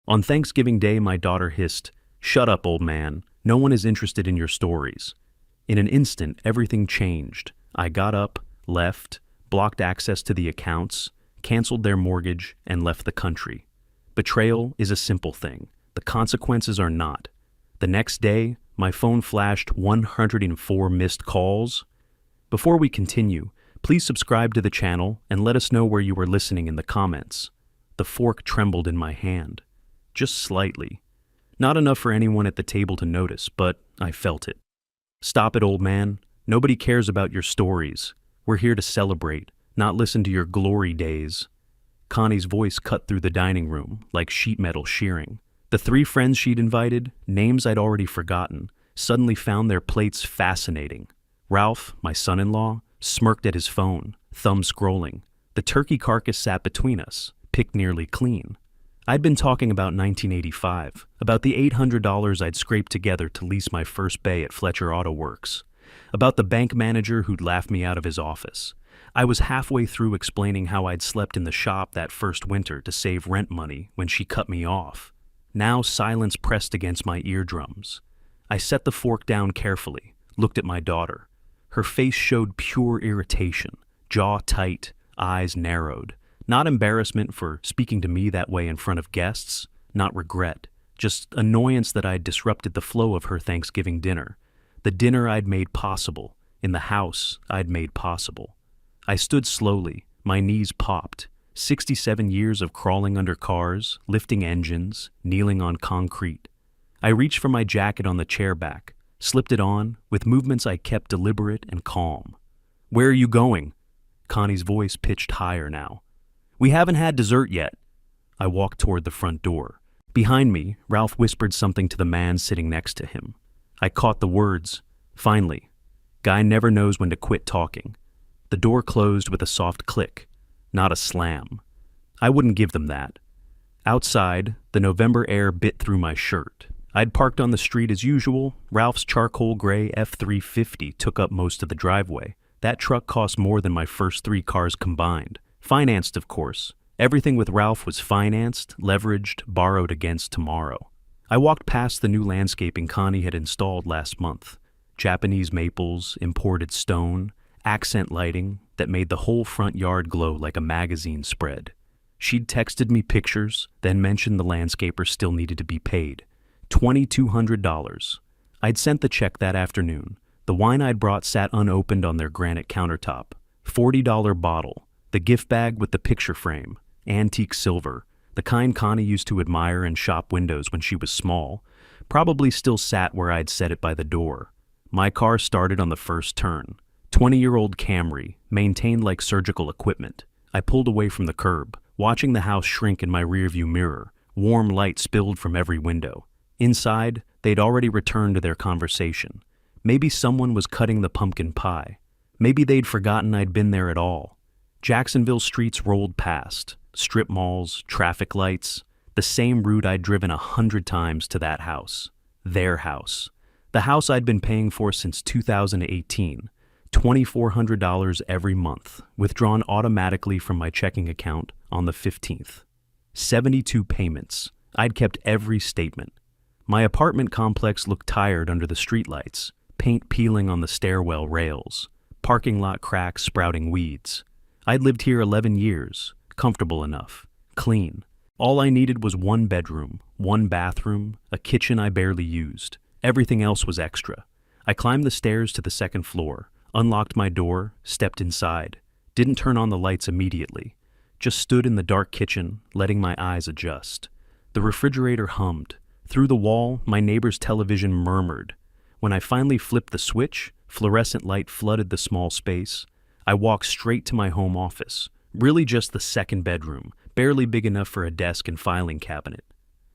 On Thanksgiving Day, my daughter hissed, "Shut up, old man. No one is interested in your stories." In an instant, everything changed. I got up, left, blocked access to the accounts, canceled their mortgage, and left the country. Betrayal is a simple thing. The consequences are not. The next day, my phone flashed 104 missed calls. Before we continue, please subscribe to the channel and let us know where you were listening in the comments. The fork trembled in my hand. Just slightly. Not enough for anyone at the table to notice, but I felt it. Stop it, old man. Nobody cares about your stories. We're here to celebrate, not listen to your glory days. Connie's voice cut through the dining room like sheet metal shearing. The 3 friends she'd invited, names I'd already forgotten, suddenly found their plates fascinating. Ralph, my son-in-law, smirked at his phone, thumb scrolling. The turkey carcass sat between us, picked nearly clean. I'd been talking about 1985, about the $800 I'd scraped together to lease my first bay at Fletcher Auto Works, about the bank manager who'd laughed me out of his office. I was halfway through explaining how I'd slept in the shop that first winter to save rent money when she cut me off. Now silence pressed against my eardrums. I set the fork down carefully, looked at my daughter. Her face showed pure irritation, jaw tight, eyes narrowed. Not embarrassment for speaking to me that way in front of guests, not regret, just annoyance that I'd disrupted the flow of her Thanksgiving dinner. The dinner I'd made possible, in the house I'd made possible. I stood slowly, my knees popped. 67 years of crawling under cars, lifting engines, kneeling on concrete. I reached for my jacket on the chair back, slipped it on, with movements I kept deliberate and calm. "Where are you going?" Connie's voice pitched higher now. "We haven't had dessert yet." I walked toward the front door. Behind me, Ralph whispered something to the man sitting next to him. I caught the words, "Finally." Guy never knows when to quit talking. The door closed with a soft click, not a slam. I wouldn't give them that. Outside, the November air bit through my shirt. I'd parked on the street as usual. Ralph's charcoal gray F-350 took up most of the driveway. That truck cost more than my first 3 cars combined. Financed, of course. Everything with Ralph was financed, leveraged, borrowed against tomorrow. I walked past the new landscaping Connie had installed last month. Japanese maples, imported stone, accent lighting that made the whole front yard glow like a magazine spread. She'd texted me pictures, then mentioned the landscaper still needed to be paid. $2,200. I'd sent the check that afternoon. The wine I'd brought sat unopened on their granite countertop. $40 bottle. The gift bag with the picture frame, antique silver, the kind Connie used to admire in shop windows when she was small, probably still sat where I'd set it by the door. My car started on the first turn. 20-year-old Camry, maintained like surgical equipment. I pulled away from the curb, watching the house shrink in my rearview mirror. Warm light spilled from every window. Inside, they'd already returned to their conversation. Maybe someone was cutting the pumpkin pie. Maybe they'd forgotten I'd been there at all. Jacksonville streets rolled past, strip malls, traffic lights, the same route I'd driven 100 times to that house. Their house. The house I'd been paying for since 2018. $2,400 every month, withdrawn automatically from my checking account on the 15th. 72 payments. I'd kept every statement. My apartment complex looked tired under the streetlights, paint peeling on the stairwell rails, parking lot cracks sprouting weeds. I'd lived here 11 years, comfortable enough, clean. All I needed was 1 bedroom, 1 bathroom, a kitchen I barely used. Everything else was extra. I climbed the stairs to the 2nd floor, unlocked my door, stepped inside. Didn't turn on the lights immediately. Just stood in the dark kitchen, letting my eyes adjust. The refrigerator hummed. Through the wall, my neighbor's television murmured. When I finally flipped the switch, fluorescent light flooded the small space. I walked straight to my home office, really just the 2nd bedroom, barely big enough for a desk and filing cabinet.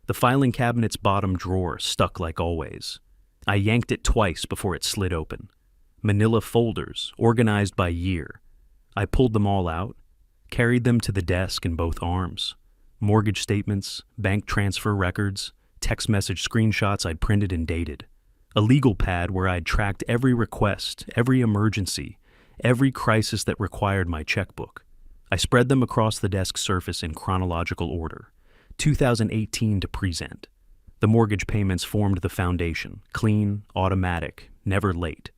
The filing cabinet's bottom drawer stuck like always. I yanked it twice before it slid open. Manila folders, organized by year. I pulled them all out, carried them to the desk in both arms. Mortgage statements, bank transfer records, text message screenshots I'd printed and dated. A legal pad where I'd tracked every request, every emergency, every crisis that required my checkbook. I spread them across the desk surface in chronological order. 2018 to present. The mortgage payments formed the foundation, clean, automatic, never late.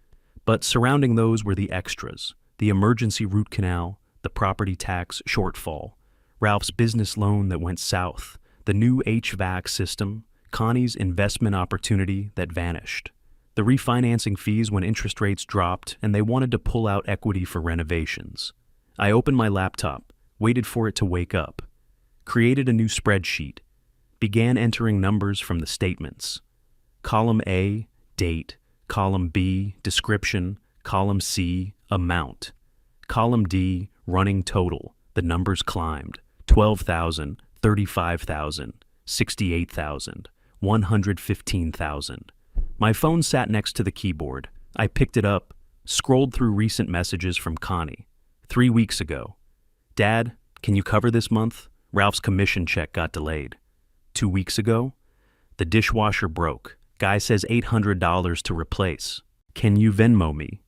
But surrounding those were the extras, the emergency root canal, the property tax shortfall, Ralph's business loan that went south, the new HVAC system, Connie's investment opportunity that vanished, the refinancing fees when interest rates dropped and they wanted to pull out equity for renovations. I opened my laptop, waited for it to wake up, created a new spreadsheet, began entering numbers from the statements. Column A, date. Column B, description. Column C, amount. Column D, running total. The numbers climbed. 12,000, 35,000, 68,000, 115,000. My phone sat next to the keyboard. I picked it up, scrolled through recent messages from Connie. 3 weeks ago. Dad, can you cover this month? Ralph's commission check got delayed. 2 weeks ago? The dishwasher broke. Guy says $800 to replace. Can you Venmo me?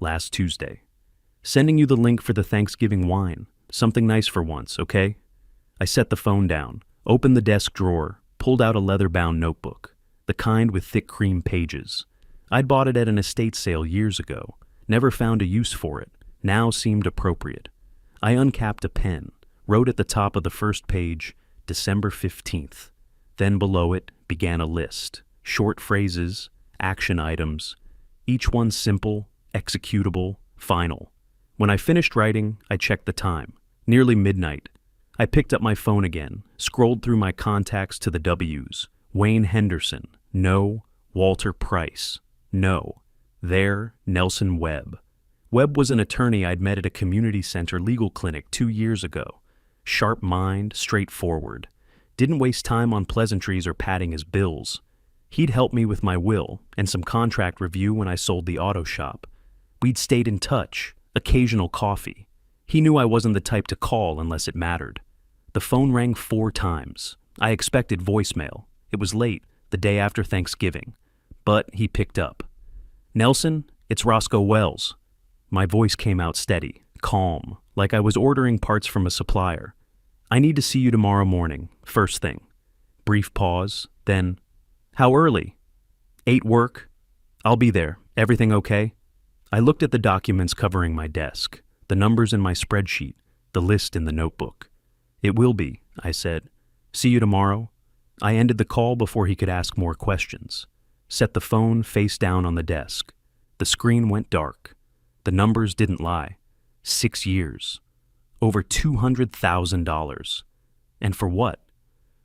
Last Tuesday. Sending you the link for the Thanksgiving wine. Something nice for once, okay? I set the phone down, opened the desk drawer, pulled out a leather-bound notebook, the kind with thick cream pages. I'd bought it at an estate sale years ago, never found a use for it, now seemed appropriate. I uncapped a pen, wrote at the top of the first page, December 15th. Then below it began a list, short phrases, action items, each one simple, executable, final. When I finished writing, I checked the time. Nearly midnight. I picked up my phone again, scrolled through my contacts to the W's. Wayne Henderson. No. Walter Price. No. There, Nelson Webb. Webb was an attorney I'd met at a community center legal clinic 2 years ago. Sharp mind, straightforward. Didn't waste time on pleasantries or padding his bills. He'd helped me with my will and some contract review when I sold the auto shop. We'd stayed in touch, occasional coffee. He knew I wasn't the type to call unless it mattered. The phone rang 4 times. I expected voicemail. It was late, the day after Thanksgiving. But he picked up. Nelson, it's Roscoe Wells. My voice came out steady, calm, like I was ordering parts from a supplier. I need to see you tomorrow morning, first thing. Brief pause, then, how early? 8 work? I'll be there. Everything okay? I looked at the documents covering my desk, the numbers in my spreadsheet, the list in the notebook. It will be, I said. See you tomorrow. I ended the call before he could ask more questions. Set the phone face down on the desk. The screen went dark. The numbers didn't lie. 6 years. Over $200,000. And for what?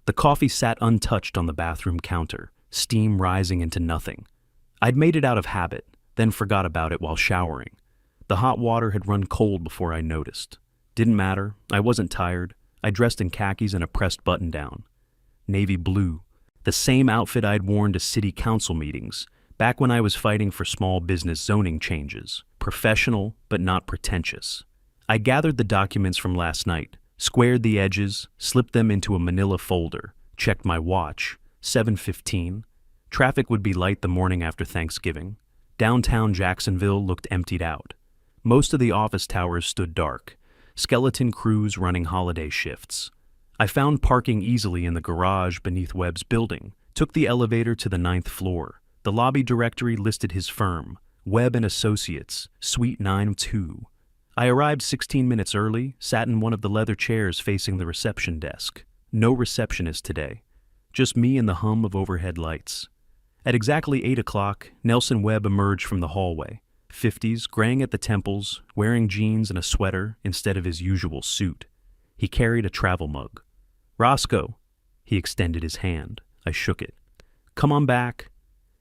The coffee sat untouched on the bathroom counter, steam rising into nothing. I'd made it out of habit, then forgot about it while showering. The hot water had run cold before I noticed. Didn't matter. I wasn't tired. I dressed in khakis and a pressed button-down. Navy blue. The same outfit I'd worn to city council meetings, back when I was fighting for small business zoning changes. Professional, but not pretentious. I gathered the documents from last night, squared the edges, slipped them into a manila folder, checked my watch, 7:15. Traffic would be light the morning after Thanksgiving. Downtown Jacksonville looked emptied out. Most of the office towers stood dark, skeleton crews running holiday shifts. I found parking easily in the garage beneath Webb's building, took the elevator to the 9th floor. The lobby directory listed his firm, Webb and Associates, Suite 9-2. I arrived 16 minutes early, sat in one of the leather chairs facing the reception desk. No receptionist today, just me and the hum of overhead lights. At exactly 8 o'clock, Nelson Webb emerged from the hallway, 50s, graying at the temples, wearing jeans and a sweater instead of his usual suit. He carried a travel mug. Roscoe. He extended his hand. I shook it. Come on back.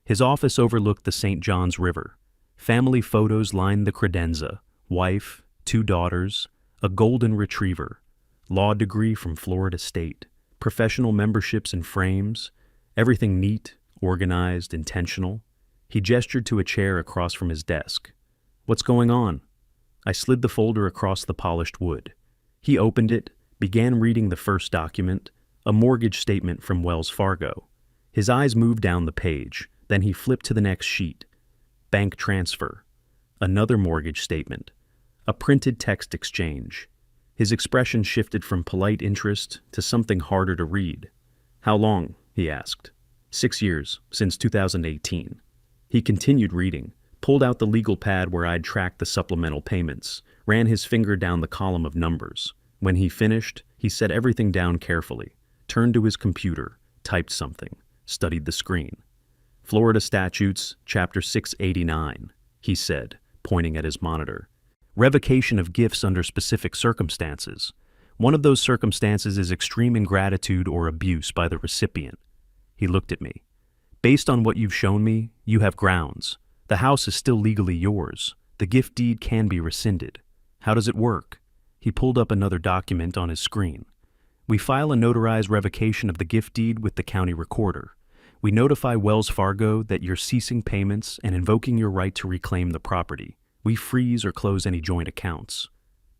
His office overlooked the St. Johns River. Family photos lined the credenza. Wife, 2 daughters, a golden retriever, law degree from Florida State, professional memberships in frames, everything neat, organized, intentional. He gestured to a chair across from his desk. What's going on? I slid the folder across the polished wood. He opened it, began reading the first document, a mortgage statement from Wells Fargo. His eyes moved down the page, then he flipped to the next sheet. Bank transfer. Another mortgage statement. A printed text exchange. His expression shifted from polite interest to something harder to read. How long? He asked. 6 years, since 2018. He continued reading, pulled out the legal pad where I'd tracked the supplemental payments, ran his finger down the column of numbers. When he finished, he set everything down carefully, turned to his computer, typed something, studied the screen. Florida Statutes, Chapter 689, he said, pointing at his monitor. Revocation of gifts under specific circumstances. One of those circumstances is extreme ingratitude or abuse by the recipient. He looked at me. Based on what you've shown me, you have grounds. The house is still legally yours. The gift deed can be rescinded. How does it work? He pulled up another document on his screen. We file a notarized revocation of the gift deed with the county recorder. We notify Wells Fargo that you're ceasing payments and invoking your right to reclaim the property. We freeze or close any joint accounts.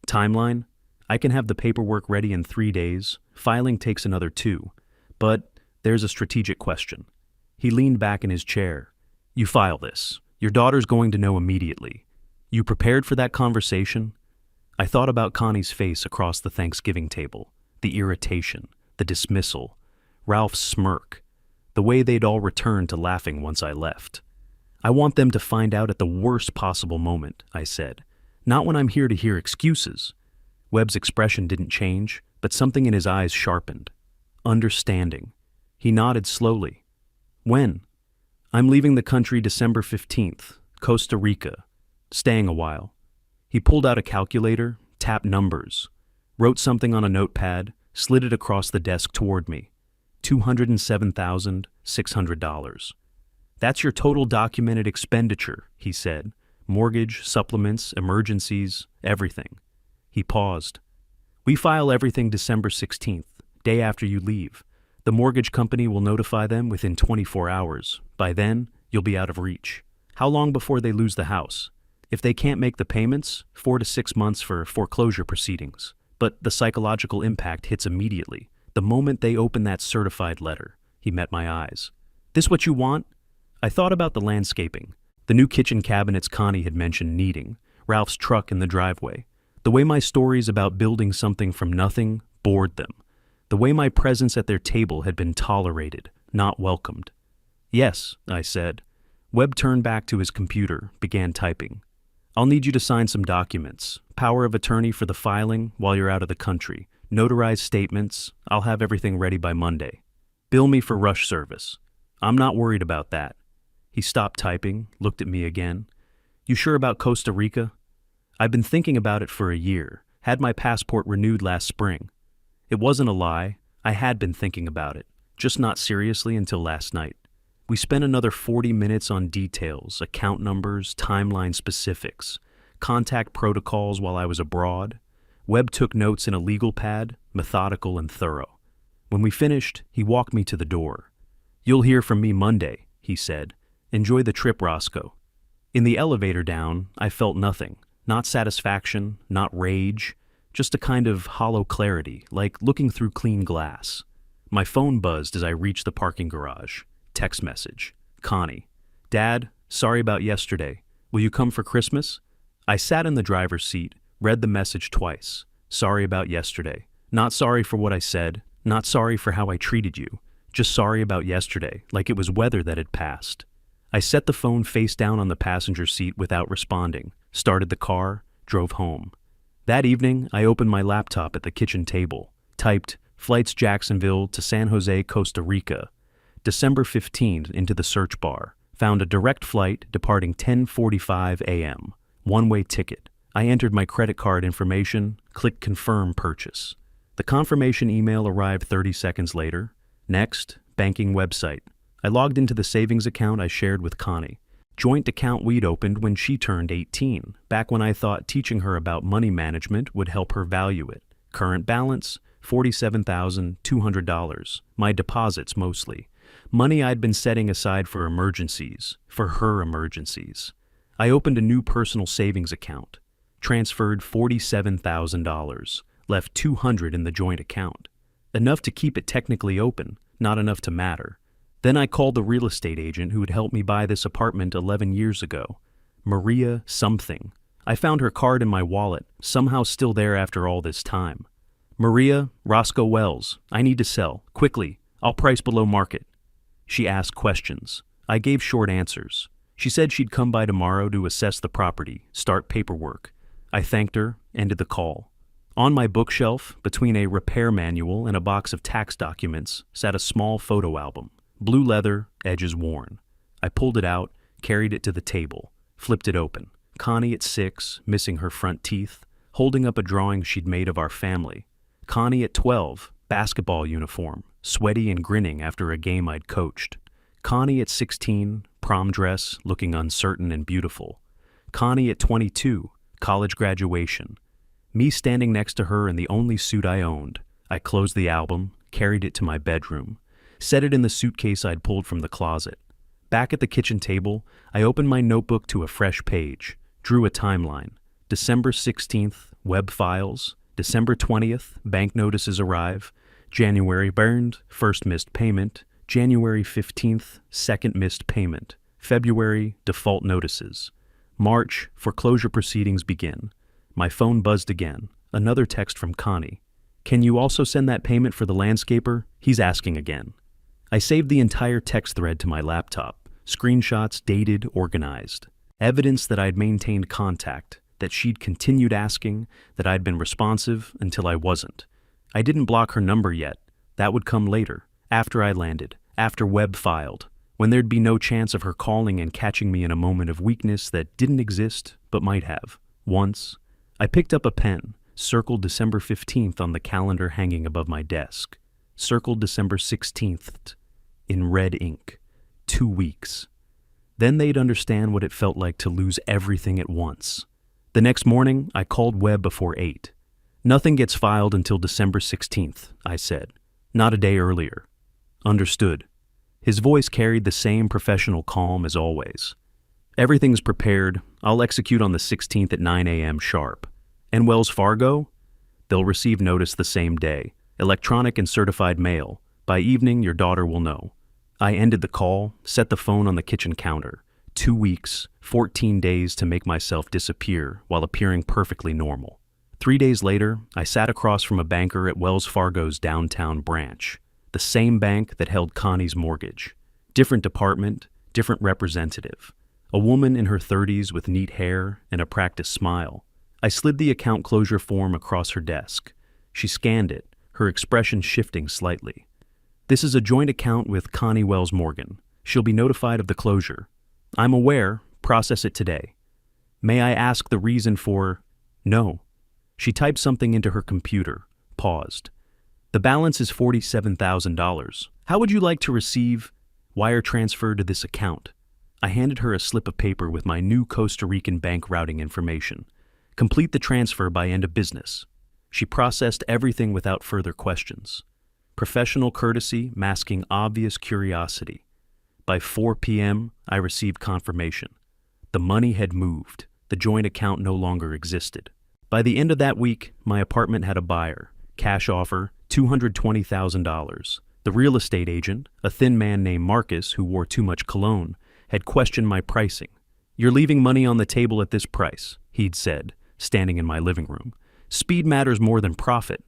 Timeline? I can have the paperwork ready in 3 days. Filing takes another 2. But there's a strategic question. He leaned back in his chair. You file this. Your daughter's going to know immediately. You prepared for that conversation? I thought about Connie's face across the Thanksgiving table, the irritation, the dismissal, Ralph's smirk, the way they'd all returned to laughing once I left. I want them to find out at the worst possible moment, I said, not when I'm here to hear excuses. Webb's expression didn't change, but something in his eyes sharpened. Understanding. He nodded slowly. When? I'm leaving the country December 15th, Costa Rica, staying a while. He pulled out a calculator, tapped numbers, wrote something on a notepad, slid it across the desk toward me. $207,600. That's your total documented expenditure, he said. Mortgage, supplements, emergencies, everything. He paused. We file everything December 16th, day after you leave. The mortgage company will notify them within 24 hours. By then, you'll be out of reach. How long before they lose the house? If they can't make the payments, 4 to 6 months for foreclosure proceedings. But the psychological impact hits immediately. The moment they open that certified letter. He met my eyes. This what you want? I thought about the landscaping, the new kitchen cabinets Connie had mentioned needing, Ralph's truck in the driveway. The way my stories about building something from nothing bored them. The way my presence at their table had been tolerated, not welcomed. Yes, I said. Webb turned back to his computer, began typing. I'll need you to sign some documents. Power of attorney for the filing while you're out of the country. Notarized statements. I'll have everything ready by Monday. Bill me for rush service. I'm not worried about that. He stopped typing, looked at me again. You sure about Costa Rica? I've been thinking about it for a year. Had my passport renewed last spring. It wasn't a lie. I had been thinking about it, just not seriously until last night. We spent another 40 minutes on details, account numbers, timeline specifics, contact protocols while I was abroad. Webb took notes in a legal pad, methodical and thorough. When we finished, he walked me to the door. You'll hear from me Monday, he said. Enjoy the trip, Roscoe. In the elevator down, I felt nothing. Not satisfaction, not rage, just a kind of hollow clarity, like looking through clean glass. My phone buzzed as I reached the parking garage. Text message. Connie. Dad, sorry about yesterday. Will you come for Christmas? I sat in the driver's seat, read the message twice. Sorry about yesterday. Not sorry for what I said, not sorry for how I treated you. Just sorry about yesterday, like it was weather that had passed. I set the phone face down on the passenger seat without responding, started the car, drove home. That evening, I opened my laptop at the kitchen table, typed Flights Jacksonville to San Jose, Costa Rica, December 15th into the search bar, found a direct flight departing 10:45 a.m., one-way ticket. I entered my credit card information, clicked Confirm Purchase. The confirmation email arrived 30 seconds later. Next, banking website. I logged into the savings account I shared with Connie. Joint account we'd opened when she turned 18, back when I thought teaching her about money management would help her value it. Current balance, $47,200. My deposits mostly. Money I'd been setting aside for emergencies, for her emergencies. I opened a new personal savings account. Transferred $47,000. Left $200 in the joint account. Enough to keep it technically open, not enough to matter. Then I called the real estate agent who had helped me buy this apartment 11 years ago. Maria something. I found her card in my wallet, somehow still there after all this time. Maria, Roscoe Wells, I need to sell. Quickly. I'll price below market. She asked questions. I gave short answers. She said she'd come by tomorrow to assess the property, start paperwork. I thanked her, ended the call. On my bookshelf, between a repair manual and a box of tax documents, sat a small photo album. Blue leather, edges worn. I pulled it out, carried it to the table, flipped it open. Connie at 6, missing her front teeth, holding up a drawing she'd made of our family. Connie at 12, basketball uniform, sweaty and grinning after a game I'd coached. Connie at 16, prom dress, looking uncertain and beautiful. Connie at 22, college graduation. Me standing next to her in the only suit I owned. I closed the album, carried it to my bedroom, set it in the suitcase I'd pulled from the closet. Back at the kitchen table, I opened my notebook to a fresh page, drew a timeline. December 16th, web files. December 20th, bank notices arrive. January burned, first missed payment. January 15th, second missed payment. February, default notices. March, foreclosure proceedings begin. My phone buzzed again. Another text from Connie. Can you also send that payment for the landscaper? He's asking again. I saved the entire text thread to my laptop. Screenshots dated, organized. Evidence that I'd maintained contact, that she'd continued asking, that I'd been responsive until I wasn't. I didn't block her number yet. That would come later, after I landed, after web filed, when there'd be no chance of her calling and catching me in a moment of weakness that didn't exist, but might have. Once, I picked up a pen, circled December 15th on the calendar hanging above my desk. Circled December 16th in red ink. 2 weeks. Then they'd understand what it felt like to lose everything at once. The next morning, I called Webb before 8. Nothing gets filed until December 16th, I said. Not a day earlier. Understood. His voice carried the same professional calm as always. Everything's prepared. I'll execute on the 16th at 9 a.m. sharp. And Wells Fargo? They'll receive notice the same day. Electronic and certified mail. By evening, your daughter will know. I ended the call, set the phone on the kitchen counter. 2 weeks, 14 days to make myself disappear while appearing perfectly normal. 3 days later, I sat across from a banker at Wells Fargo's downtown branch. The same bank that held Connie's mortgage. Different department, different representative. A woman in her 30s with neat hair and a practiced smile. I slid the account closure form across her desk. She scanned it, her expression shifting slightly. This is a joint account with Connie Wells Morgan. She'll be notified of the closure. I'm aware. Process it today. May I ask the reason for... No. She typed something into her computer, paused. The balance is $47,000. How would you like to receive wire transfer to this account? I handed her a slip of paper with my new Costa Rican bank routing information. Complete the transfer by end of business. She processed everything without further questions. Professional courtesy masking obvious curiosity. By 4 p.m., I received confirmation. The money had moved. The joint account no longer existed. By the end of that week, my apartment had a buyer. Cash offer, $220,000. The real estate agent, a thin man named Marcus who wore too much cologne, had questioned my pricing. You're leaving money on the table at this price, he'd said, standing in my living room. Speed matters more than profit.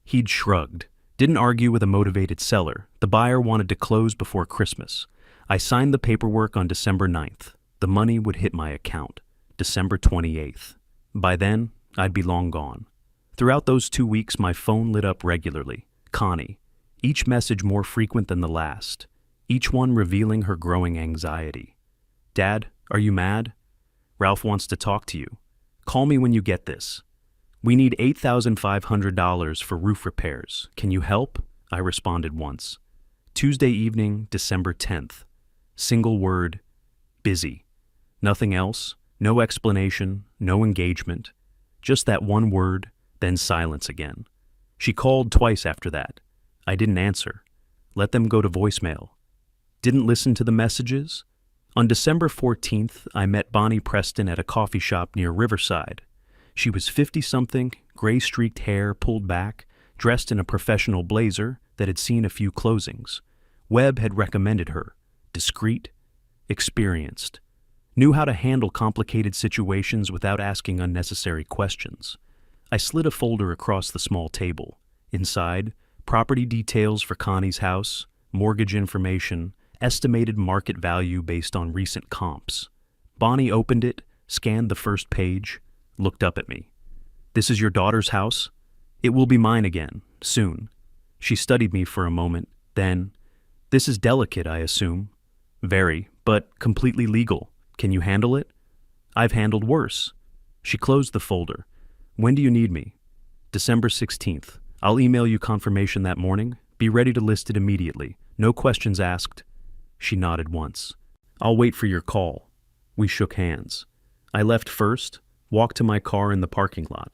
He'd shrugged. Didn't argue with a motivated seller. The buyer wanted to close before Christmas. I signed the paperwork on December 9th. The money would hit my account. December 28th. By then, I'd be long gone. Throughout those 2 weeks, my phone lit up regularly. Connie. Each message more frequent than the last. Each one revealing her growing anxiety. Dad, are you mad? Ralph wants to talk to you. Call me when you get this. We need $8,500 for roof repairs. Can you help? I responded once. Tuesday evening, December 10th. Single word, busy. Nothing else, no explanation, no engagement. Just that one word, then silence again. She called twice after that. I didn't answer. Let them go to voicemail. Didn't listen to the messages? On December 14th, I met Bonnie Preston at a coffee shop near Riverside. She was 50-something, gray-streaked hair pulled back, dressed in a professional blazer that had seen a few closings. Webb had recommended her. Discreet, experienced. Knew how to handle complicated situations without asking unnecessary questions. I slid a folder across the small table. Inside, property details for Connie's house, mortgage information, estimated market value based on recent comps. Bonnie opened it, scanned the first page, looked up at me. "This is your daughter's house? It will be mine again, soon." She studied me for a moment, then, "This is delicate, I assume." "Very, but completely legal. Can you handle it?" "I've handled worse." She closed the folder. "When do you need me?" "December 16th. I'll email you confirmation that morning. Be ready to list it immediately. No questions asked." She nodded once. "I'll wait for your call." We shook hands. I left first, walked to my car in the parking lot.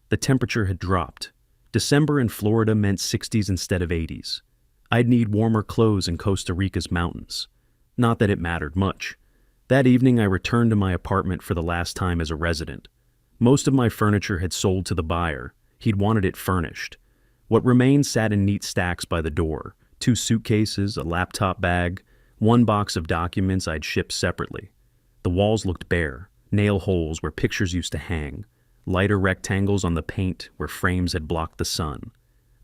The temperature had dropped. December in Florida meant 60s instead of 80s. I'd need warmer clothes in Costa Rica's mountains. Not that it mattered much. That evening I returned to my apartment for the last time as a resident. Most of my furniture had sold to the buyer. He'd wanted it furnished. What remained sat in neat stacks by the door. 2 suitcases, a laptop bag, 1 box of documents I'd shipped separately. The walls looked bare, nail holes where pictures used to hang, lighter rectangles on the paint where frames had blocked the sun.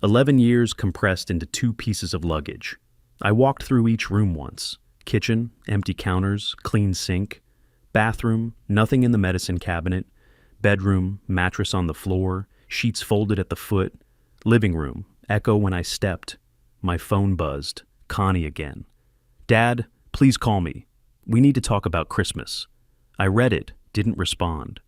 11 years compressed into 2 pieces of luggage. I walked through each room once. Kitchen, empty counters, clean sink. Bathroom, nothing in the medicine cabinet. Bedroom, mattress on the floor, sheets folded at the foot. Living room, echo when I stepped. My phone buzzed. Connie again. "Dad, please call me. We need to talk about Christmas." I read it, didn't respond.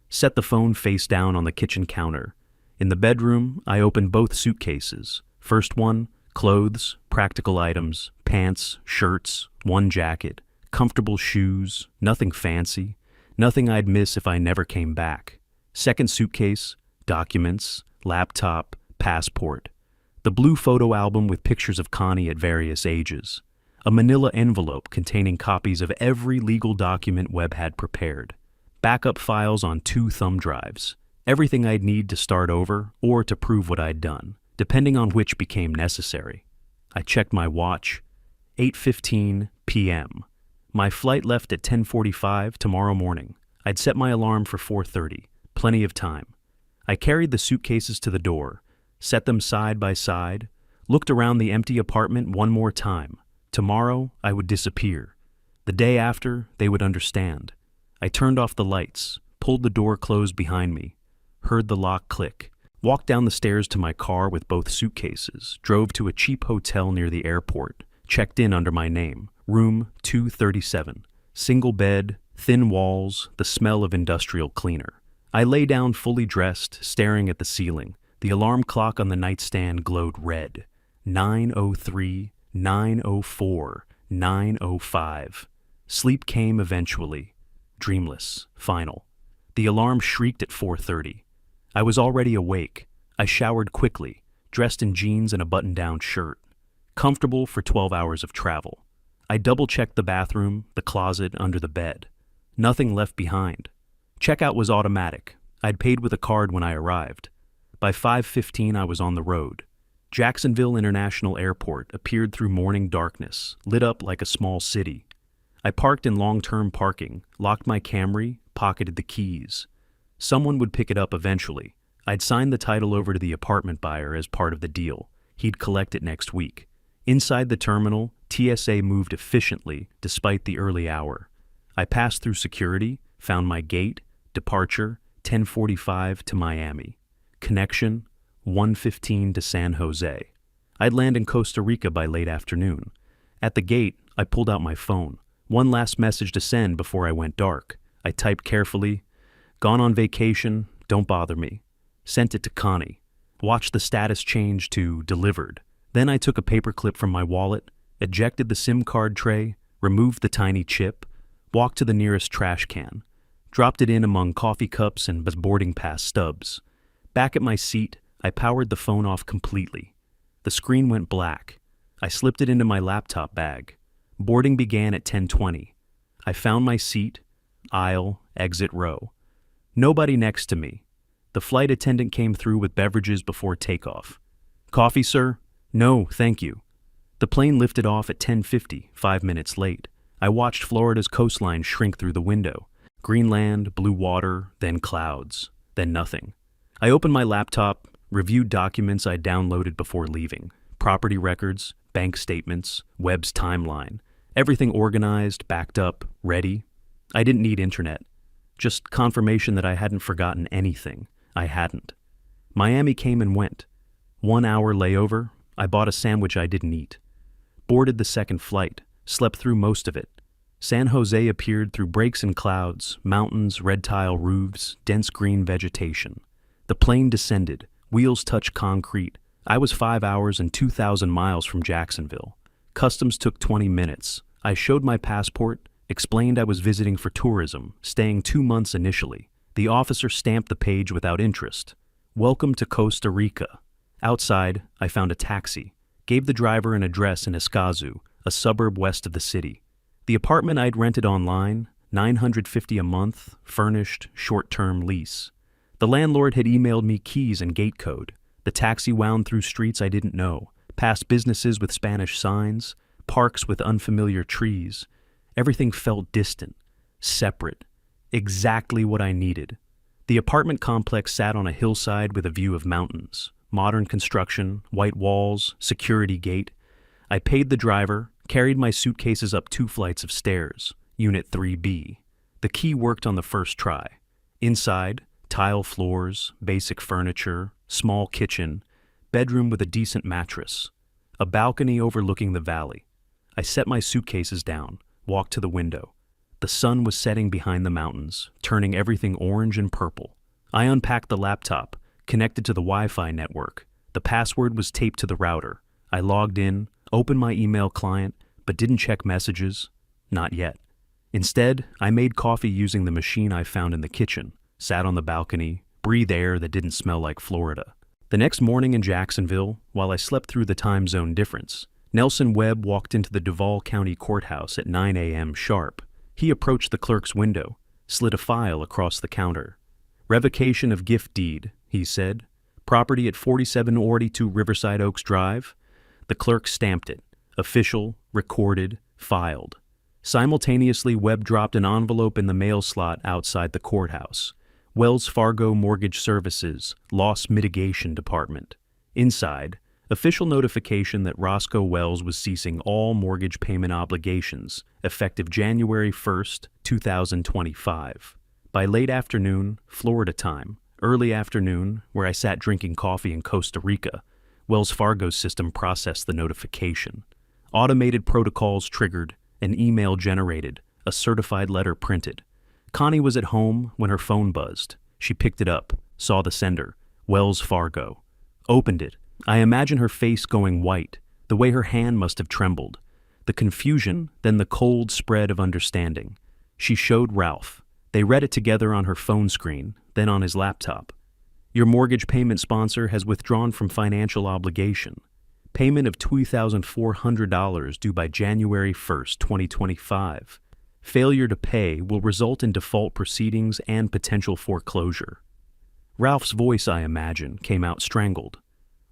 Set the phone face down on the kitchen counter. In the bedroom, I opened both suitcases. First one, clothes, practical items, pants, shirts, 1 jacket, comfortable shoes, nothing fancy, nothing I'd miss if I never came back. Second suitcase, documents, laptop, passport. The blue photo album with pictures of Connie at various ages. A manila envelope containing copies of every legal document Webb had prepared. Backup files on 2 thumb drives. Everything I'd need to start over or to prove what I'd done, depending on which became necessary. I checked my watch. 8:15 p.m. My flight left at 10:45 tomorrow morning. I'd set my alarm for 4:30. Plenty of time. I carried the suitcases to the door, set them side by side, looked around the empty apartment one more time. Tomorrow, I would disappear. The day after, they would understand. I turned off the lights, pulled the door closed behind me, heard the lock click, walked down the stairs to my car with both suitcases, drove to a cheap hotel near the airport, checked in under my name, room 237, single bed, thin walls, the smell of industrial cleaner. I lay down fully dressed, staring at the ceiling. The alarm clock on the nightstand glowed red. 9:03, 9:04, 9:05. Sleep came eventually. Dreamless, final. The alarm shrieked at 4:30. I was already awake. I showered quickly, dressed in jeans and a button-down shirt. Comfortable for 12 hours of travel. I double-checked the bathroom, the closet, under the bed. Nothing left behind. Checkout was automatic. I'd paid with a card when I arrived. By 5:15 I was on the road. Jacksonville International Airport appeared through morning darkness, lit up like a small city. I parked in long-term parking, locked my Camry, pocketed the keys. Someone would pick it up eventually. I'd signed the title over to the apartment buyer as part of the deal. He'd collect it next week. Inside the terminal, TSA moved efficiently despite the early hour. I passed through security, found my gate, departure, 10:45 to Miami. Connection, 1:15 to San Jose. I'd land in Costa Rica by late afternoon. At the gate, I pulled out my phone. One last message to send before I went dark. I typed carefully, "Gone on vacation, don't bother me." Sent it to Connie. Watched the status change to delivered. Then I took a paperclip from my wallet, ejected the SIM card tray, removed the tiny chip, walked to the nearest trash can, dropped it in among coffee cups and boarding pass stubs. Back at my seat, I powered the phone off completely. The screen went black. I slipped it into my laptop bag. Boarding began at 10:20. I found my seat, aisle, exit row. Nobody next to me. The flight attendant came through with beverages before takeoff. "Coffee, sir?" "No, thank you." The plane lifted off at 10:50, 5 minutes late. I watched Florida's coastline shrink through the window. Green land, blue water, then clouds, then nothing. I opened my laptop, reviewed documents I downloaded before leaving. property records, bank statements, Webb's timeline. Everything organized, backed up, ready. I didn't need internet. Just confirmation that I hadn't forgotten anything. I hadn't. Miami came and went. 1 hour layover, I bought a sandwich I didn't eat. Boarded the second flight, slept through most of it. San Jose appeared through breaks in clouds, mountains, red tile roofs, dense green vegetation. The plane descended, wheels touched concrete. I was 5 hours and 2,000 miles from Jacksonville. Customs took 20 minutes. I showed my passport, explained I was visiting for tourism, staying 2 months initially. The officer stamped the page without interest. Welcome to Costa Rica. Outside, I found a taxi, gave the driver an address in Escazú, a suburb west of the city. The apartment I'd rented online, $950 a month, furnished, short-term lease. The landlord had emailed me keys and gate code. The taxi wound through streets I didn't know, past businesses with Spanish signs, parks with unfamiliar trees. Everything felt distant, separate, exactly what I needed. The apartment complex sat on a hillside with a view of mountains. Modern construction, white walls, security gate. I paid the driver, carried my suitcases up 2 flights of stairs, Unit 3B. The key worked on the first try. Inside, tile floors, basic furniture, small kitchen, bedroom with a decent mattress, a balcony overlooking the valley. I set my suitcases down, walked to the window. The sun was setting behind the mountains, turning everything orange and purple. I unpacked the laptop, connected to the Wi-Fi network. The password was taped to the router. I logged in, opened my email client, but didn't check messages. Not yet. Instead, I made coffee using the machine I found in the kitchen, sat on the balcony, breathed air that didn't smell like Florida. The next morning in Jacksonville, while I slept through the time zone difference, Nelson Webb walked into the Duval County Courthouse at 9 a.m. sharp. He approached the clerk's window, slid a file across the counter. Revocation of gift deed, he said. Property at 4742 Riverside Oaks Drive. The clerk stamped it. Official, recorded, filed. Simultaneously, Webb dropped an envelope in the mail slot outside the courthouse. Wells Fargo Mortgage Services, Loss Mitigation Department. Inside, official notification that Roscoe Wells was ceasing all mortgage payment obligations, effective January 1st, 2025. By late afternoon, Florida time, early afternoon, where I sat drinking coffee in Costa Rica, Wells Fargo's system processed the notification. Automated protocols triggered, an email generated, a certified letter printed. Connie was at home when her phone buzzed. She picked it up, saw the sender, Wells Fargo. Opened it. I imagine her face going white, the way her hand must have trembled. The confusion, then the cold spread of understanding. She showed Ralph. They read it together on her phone screen, then on his laptop. Your mortgage payment sponsor has withdrawn from financial obligation. Payment of $2,400 due by January 1st, 2025. Failure to pay will result in default proceedings and potential foreclosure. Ralph's voice, I imagine, came out strangled.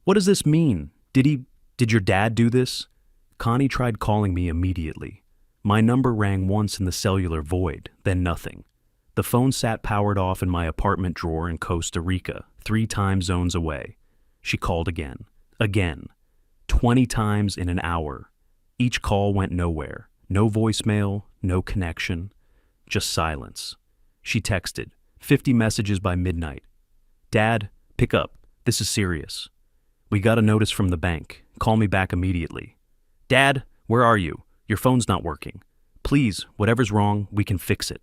What does this mean? Did your dad do this? Connie tried calling me immediately. My number rang once in the cellular void, then nothing. The phone sat powered off in my apartment drawer in Costa Rica, 3 time zones away. She called again. Again. 20 times in an hour. Each call went nowhere. No voicemail, no connection. Just silence. She texted. 50 messages by midnight. Dad, pick up. This is serious. We got a notice from the bank. Call me back immediately. Dad, where are you? Your phone's not working. Please, whatever's wrong, we can fix it.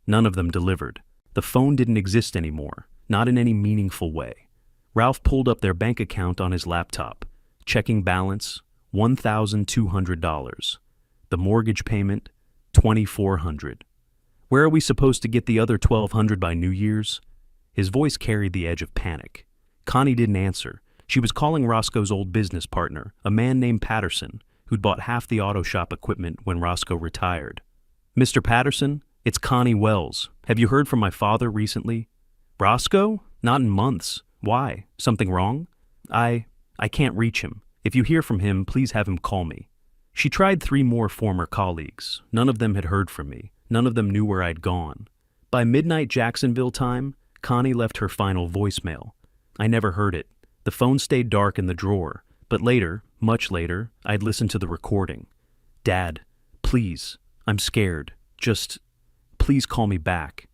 None of them delivered. The phone didn't exist anymore, not in any meaningful way. Ralph pulled up their bank account on his laptop. Checking balance, $1,200. The mortgage payment, $2,400. Where are we supposed to get the other $1,200 by New Year's? His voice carried the edge of panic. Connie didn't answer. She was calling Roscoe's old business partner, a man named Patterson, who'd bought half the auto shop equipment when Roscoe retired. Mr. Patterson, it's Connie Wells. Have you heard from my father recently? Roscoe? Not in months. Why? Something wrong? I can't reach him. If you hear from him, please have him call me. She tried 3 more former colleagues. None of them had heard from me. None of them knew where I'd gone. By midnight Jacksonville time, Connie left her final voicemail. I never heard it. The phone stayed dark in the drawer, but later, Much later, I'd listen to the recording. Dad, please, I'm scared. Just, please call me back.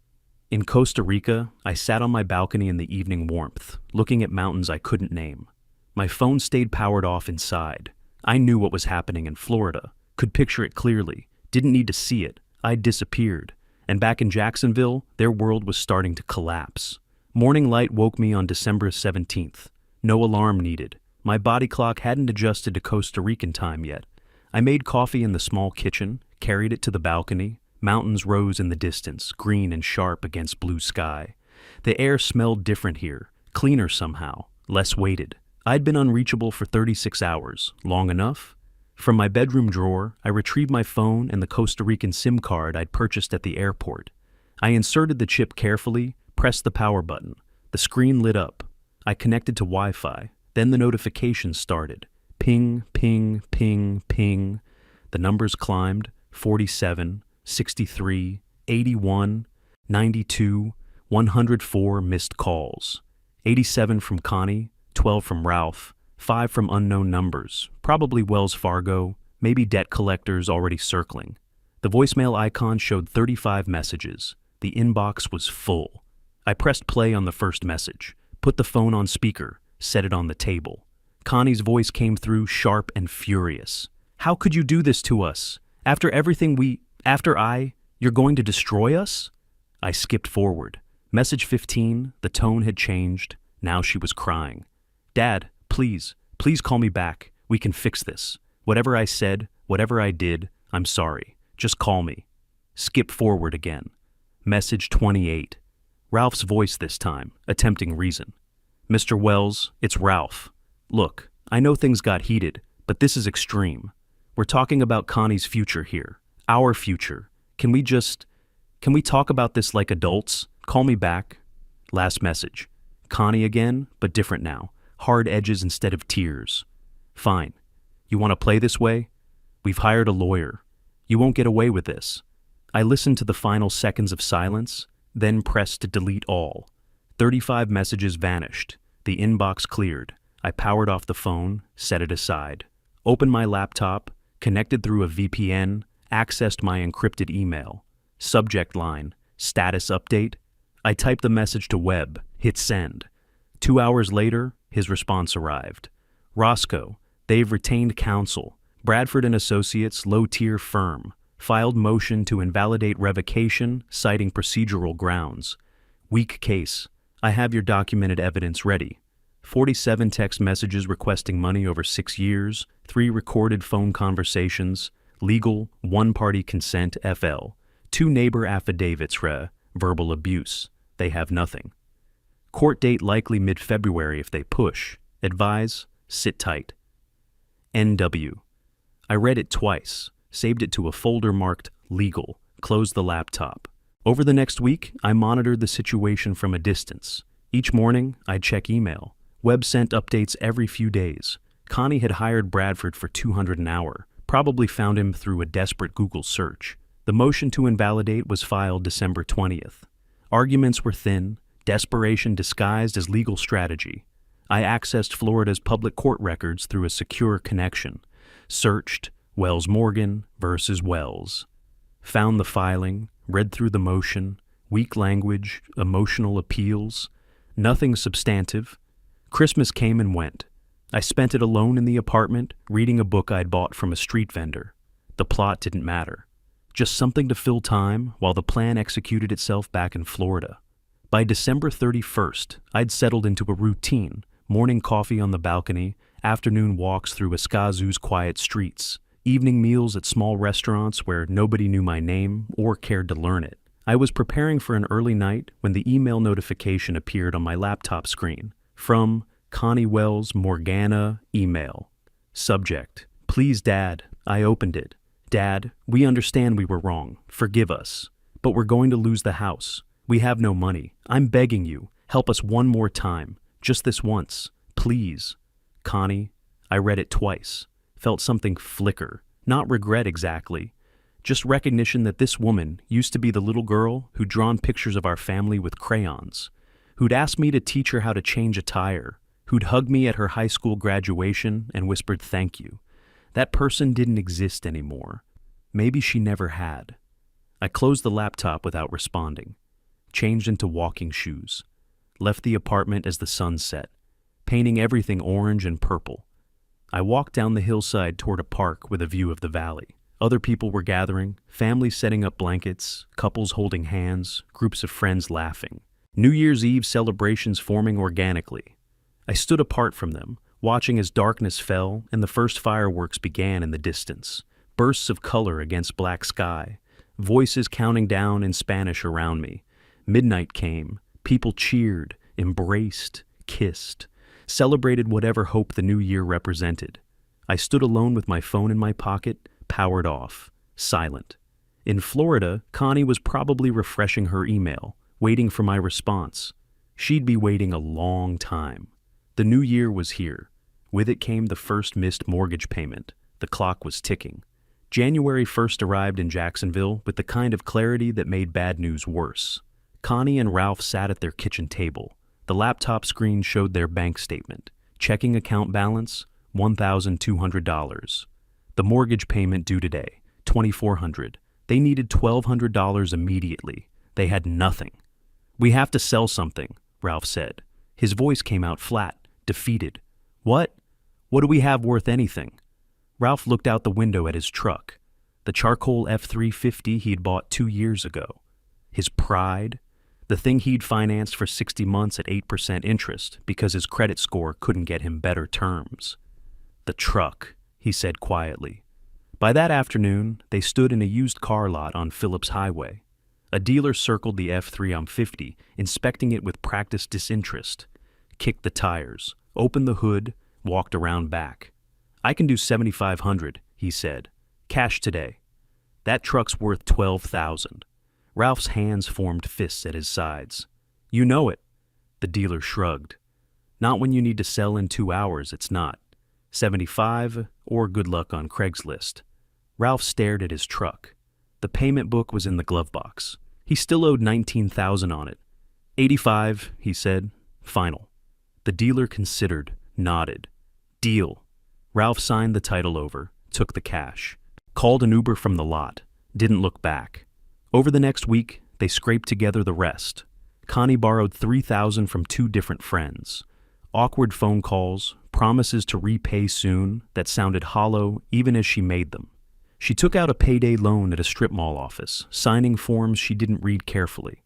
In Costa Rica, I sat on my balcony in the evening warmth, looking at mountains I couldn't name. My phone stayed powered off inside. I knew what was happening in Florida, could picture it clearly, didn't need to see it. I'd disappeared. And back in Jacksonville, their world was starting to collapse. Morning light woke me on December 17th. No alarm needed. My body clock hadn't adjusted to Costa Rican time yet. I made coffee in the small kitchen, carried it to the balcony. Mountains rose in the distance, green and sharp against blue sky. The air smelled different here, cleaner somehow, less weighted. I'd been unreachable for 36 hours, long enough? From my bedroom drawer, I retrieved my phone and the Costa Rican SIM card I'd purchased at the airport. I inserted the chip carefully, pressed the power button. The screen lit up. I connected to Wi-Fi. Then the notifications started. Ping, ping, ping, ping. The numbers climbed. 47, 63, 81, 92, 104 missed calls. 87 from Connie, 12 from Ralph, 5 from unknown numbers, probably Wells Fargo, maybe debt collectors already circling. The voicemail icon showed 35 messages. The inbox was full. I pressed play on the first message, put the phone on speaker, set it on the table. Connie's voice came through sharp and furious. How could you do this to us? After everything you're going to destroy us? I skipped forward. Message 15, the tone had changed. Now she was crying. Dad, please call me back. We can fix this. Whatever I said, whatever I did, I'm sorry. Just call me. Skip forward again. Message 28. Ralph's voice this time, attempting reason. Mr. Wells, it's Ralph. Look, I know things got heated, but this is extreme. We're talking about Connie's future here. Our future. Can we talk about this like adults? Call me back. Last message. Connie again, but different now. Hard edges instead of tears. Fine. You want to play this way? We've hired a lawyer. You won't get away with this. I listened to the final seconds of silence, then pressed to delete all. 35 messages vanished. The inbox cleared. I powered off the phone, set it aside. Opened my laptop, connected through a VPN, accessed my encrypted email. Subject line, status update. I typed the message to Webb, hit send. 2 hours later, his response arrived. Roscoe, they've retained counsel. Bradford and Associates, low-tier firm. Filed motion to invalidate revocation, citing procedural grounds. Weak case. I have your documented evidence ready. 47 text messages requesting money over 6 years, 3 recorded phone conversations, legal, one-party consent FL, 2 neighbor affidavits verbal abuse. They have nothing. Court date likely mid-February if they push. Advise, sit tight. NW. I read it twice, saved it to a folder marked legal, closed the laptop. Over the next week, I monitored the situation from a distance. Each morning, I'd check email. Webb sent updates every few days. Connie had hired Bradford for $200 an hour, probably found him through a desperate Google search. The motion to invalidate was filed December 20th. Arguments were thin, desperation disguised as legal strategy. I accessed Florida's public court records through a secure connection. Searched Wells Morgan versus Wells. Found the filing, read through the motion, weak language, emotional appeals. Nothing substantive. Christmas came and went. I spent it alone in the apartment, reading a book I'd bought from a street vendor. The plot didn't matter. Just something to fill time while the plan executed itself back in Florida. By December 31st, I'd settled into a routine, morning coffee on the balcony, afternoon walks through Escazú's quiet streets, evening meals at small restaurants where nobody knew my name or cared to learn it. I was preparing for an early night when the email notification appeared on my laptop screen. From Connie Wells Morgana email. Subject, please Dad. I opened it. Dad, we understand we were wrong. Forgive us. But we're going to lose the house. We have no money. I'm begging you. Help us one more time. Just this once. Please. Connie, I read it twice. Felt something flicker. Not regret exactly. Just recognition that this woman used to be the little girl who'd drawn pictures of our family with crayons, who'd asked me to teach her how to change a tire, who'd hug me at her high school graduation and whispered thank you. That person didn't exist anymore. Maybe she never had. I closed the laptop without responding, changed into walking shoes, left the apartment as the sun set, painting everything orange and purple. I walked down the hillside toward a park with a view of the valley. Other people were gathering, families setting up blankets, couples holding hands, groups of friends laughing. New Year's Eve celebrations forming organically. I stood apart from them, watching as darkness fell and the first fireworks began in the distance. Bursts of color against black sky, voices counting down in Spanish around me. Midnight came, people cheered, embraced, kissed, celebrated whatever hope the new year represented. I stood alone with my phone in my pocket, powered off, silent. In Florida, Connie was probably refreshing her email, waiting for my response. She'd be waiting a long time. The new year was here. With it came the first missed mortgage payment. The clock was ticking. January 1st arrived in Jacksonville with the kind of clarity that made bad news worse. Connie and Ralph sat at their kitchen table. The laptop screen showed their bank statement. Checking account balance, $1,200. The mortgage payment due today, $2,400. They needed $1,200 immediately. They had nothing. "We have to sell something," Ralph said. His voice came out flat, defeated. "What? What do we have worth anything?" Ralph looked out the window at his truck, the charcoal F-350 he'd bought 2 years ago. His pride, the thing he'd financed for 60 months at 8% interest because his credit score couldn't get him better terms. "The truck," he said quietly. By that afternoon, they stood in a used car lot on Phillips Highway. A dealer circled the F-350, inspecting it with practiced disinterest, kicked the tires, opened the hood, walked around back. "I can do $7,500, he said. "Cash today." "That truck's worth $12,000. Ralph's hands formed fists at his sides. "You know it." The dealer shrugged. "Not when you need to sell in 2 hours, it's not. 75 or good luck on Craigslist." Ralph stared at his truck. The payment book was in the glove box. He still owed $19,000 on it. 85, he said. "Final." The dealer considered, nodded. "Deal." Ralph signed the title over, took the cash, called an Uber from the lot, didn't look back. Over the next week, they scraped together the rest. Connie borrowed $3,000 from 2 different friends. Awkward phone calls, promises to repay soon that sounded hollow even as she made them. She took out a payday loan at a strip mall office, signing forms she didn't read carefully.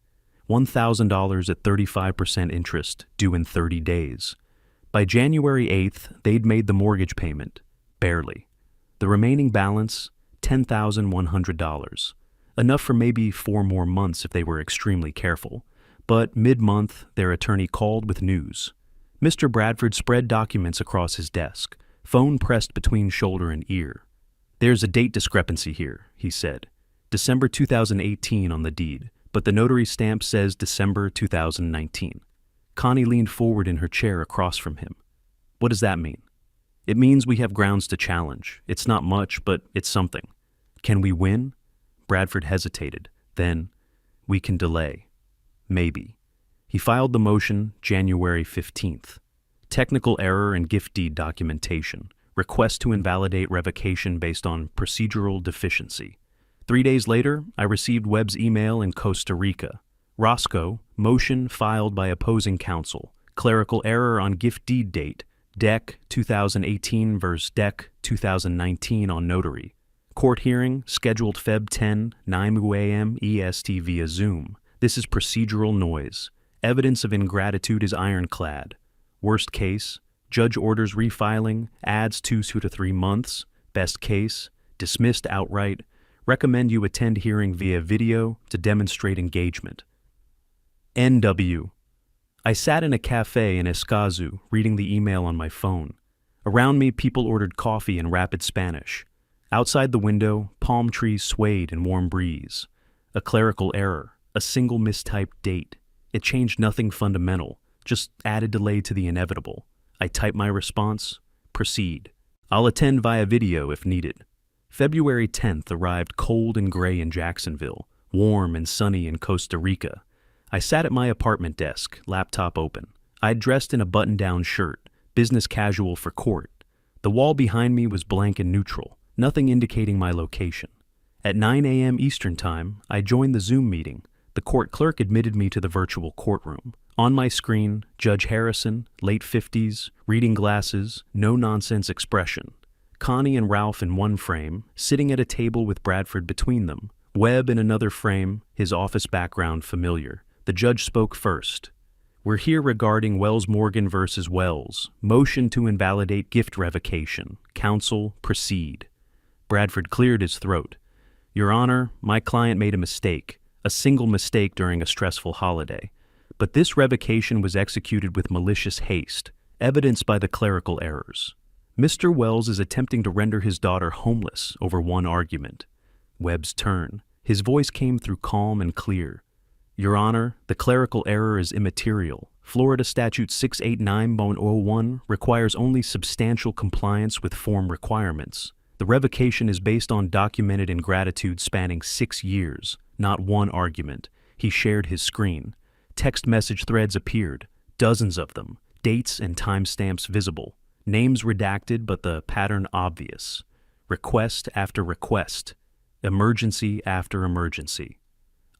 $1,000 at 35% interest, due in 30 days. By January 8th, they'd made the mortgage payment, barely. The remaining balance, $10,100. Enough for maybe 4 more months if they were extremely careful. But mid-month, their attorney called with news. Mr. Bradford spread documents across his desk, phone pressed between shoulder and ear. "There's a date discrepancy here," he said. "December 2018 on the deed, but the notary stamp says December 2019. Connie leaned forward in her chair across from him. "What does that mean?" "It means we have grounds to challenge. It's not much, but it's something." "Can we win?" Bradford hesitated. Then, "We can delay." "Maybe." He filed the motion January 15th. Technical error in gift deed documentation. Request to invalidate revocation based on procedural deficiency. 3 days later, I received Webb's email in Costa Rica. Roscoe, motion filed by opposing counsel. Clerical error on gift deed date. Dec 2018 vs. Dec 2019 on notary. Court hearing scheduled Feb 10, 9 a.m. EST via Zoom. This is procedural noise. Evidence of ingratitude is ironclad. Worst case, judge orders refiling, adds 2 to 3 months. Best case, dismissed outright. Recommend you attend hearing via video to demonstrate engagement. NW. I sat in a cafe in Escazú reading the email on my phone. Around me, people ordered coffee in rapid Spanish. Outside the window, palm trees swayed in warm breeze. A clerical error, a single mistyped date. It changed nothing fundamental, just added delay to the inevitable. I typed my response, proceed. I'll attend via video if needed. February 10th arrived cold and gray in Jacksonville, warm and sunny in Costa Rica. I sat at my apartment desk, laptop open. I'd dressed in a button-down shirt, business casual for court. The wall behind me was blank and neutral, nothing indicating my location. At 9 a.m. Eastern Time, I joined the Zoom meeting. The court clerk admitted me to the virtual courtroom. On my screen, Judge Harrison, late 50s, reading glasses, no-nonsense expression. Connie and Ralph in one frame, sitting at a table with Bradford between them. Webb in another frame, his office background familiar. The judge spoke first. We're here regarding Wells Morgan versus Wells. Motion to invalidate gift revocation. Counsel, proceed. Bradford cleared his throat. Your Honor, my client made a mistake. A single mistake during a stressful holiday. But this revocation was executed with malicious haste, evidenced by the clerical errors. Mr. Wells is attempting to render his daughter homeless over one argument. Webb's turn. His voice came through calm and clear. Your Honor, the clerical error is immaterial. Florida Statute 689.01 requires only substantial compliance with form requirements. The revocation is based on documented ingratitude spanning 6 years, not one argument. He shared his screen. Text message threads appeared, dozens of them, dates and timestamps visible, names redacted but the pattern obvious. Request after request, emergency after emergency.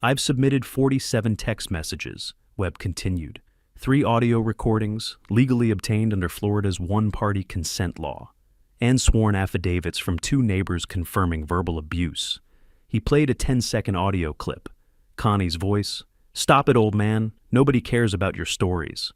I've submitted 47 text messages, Webb continued. 3 audio recordings, legally obtained under Florida's one-party consent law, and sworn affidavits from 2 neighbors confirming verbal abuse. He played a 10-second audio clip. Connie's voice, "Stop it, old man. Nobody cares about your stories."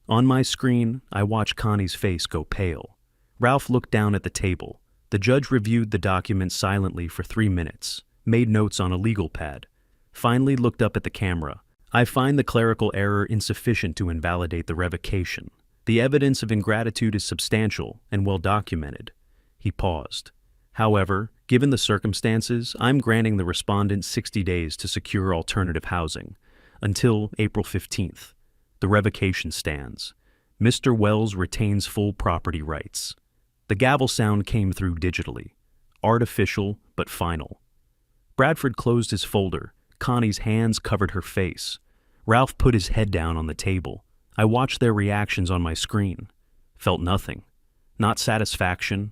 On my screen, I watched Connie's face go pale. Ralph looked down at the table. The judge reviewed the document silently for 3 minutes, made notes on a legal pad, finally looked up at the camera. I find the clerical error insufficient to invalidate the revocation. The evidence of ingratitude is substantial and well documented. He paused. However, given the circumstances, I'm granting the respondent 60 days to secure alternative housing, until April 15th. The revocation stands. Mr. Wells retains full property rights. The gavel sound came through digitally. Artificial, but final. Bradford closed his folder. Connie's hands covered her face. Ralph put his head down on the table. I watched their reactions on my screen. Felt nothing. Not satisfaction,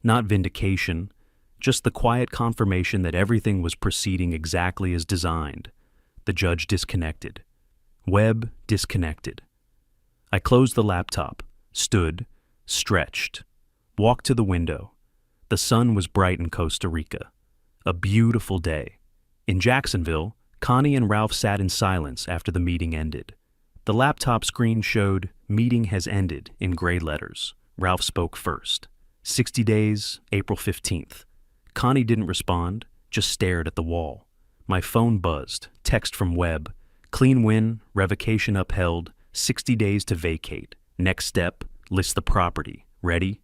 not vindication, just the quiet confirmation that everything was proceeding exactly as designed. The judge disconnected. Webb disconnected. I closed the laptop, stood, stretched, walked to the window. The sun was bright in Costa Rica. A beautiful day. In Jacksonville, Connie and Ralph sat in silence after the meeting ended. The laptop screen showed, "Meeting has ended," in gray letters. Ralph spoke first. 60 days, April 15th. Connie didn't respond, just stared at the wall. My phone buzzed, text from Webb. Clean win, revocation upheld, 60 days to vacate. Next step, list the property. Ready?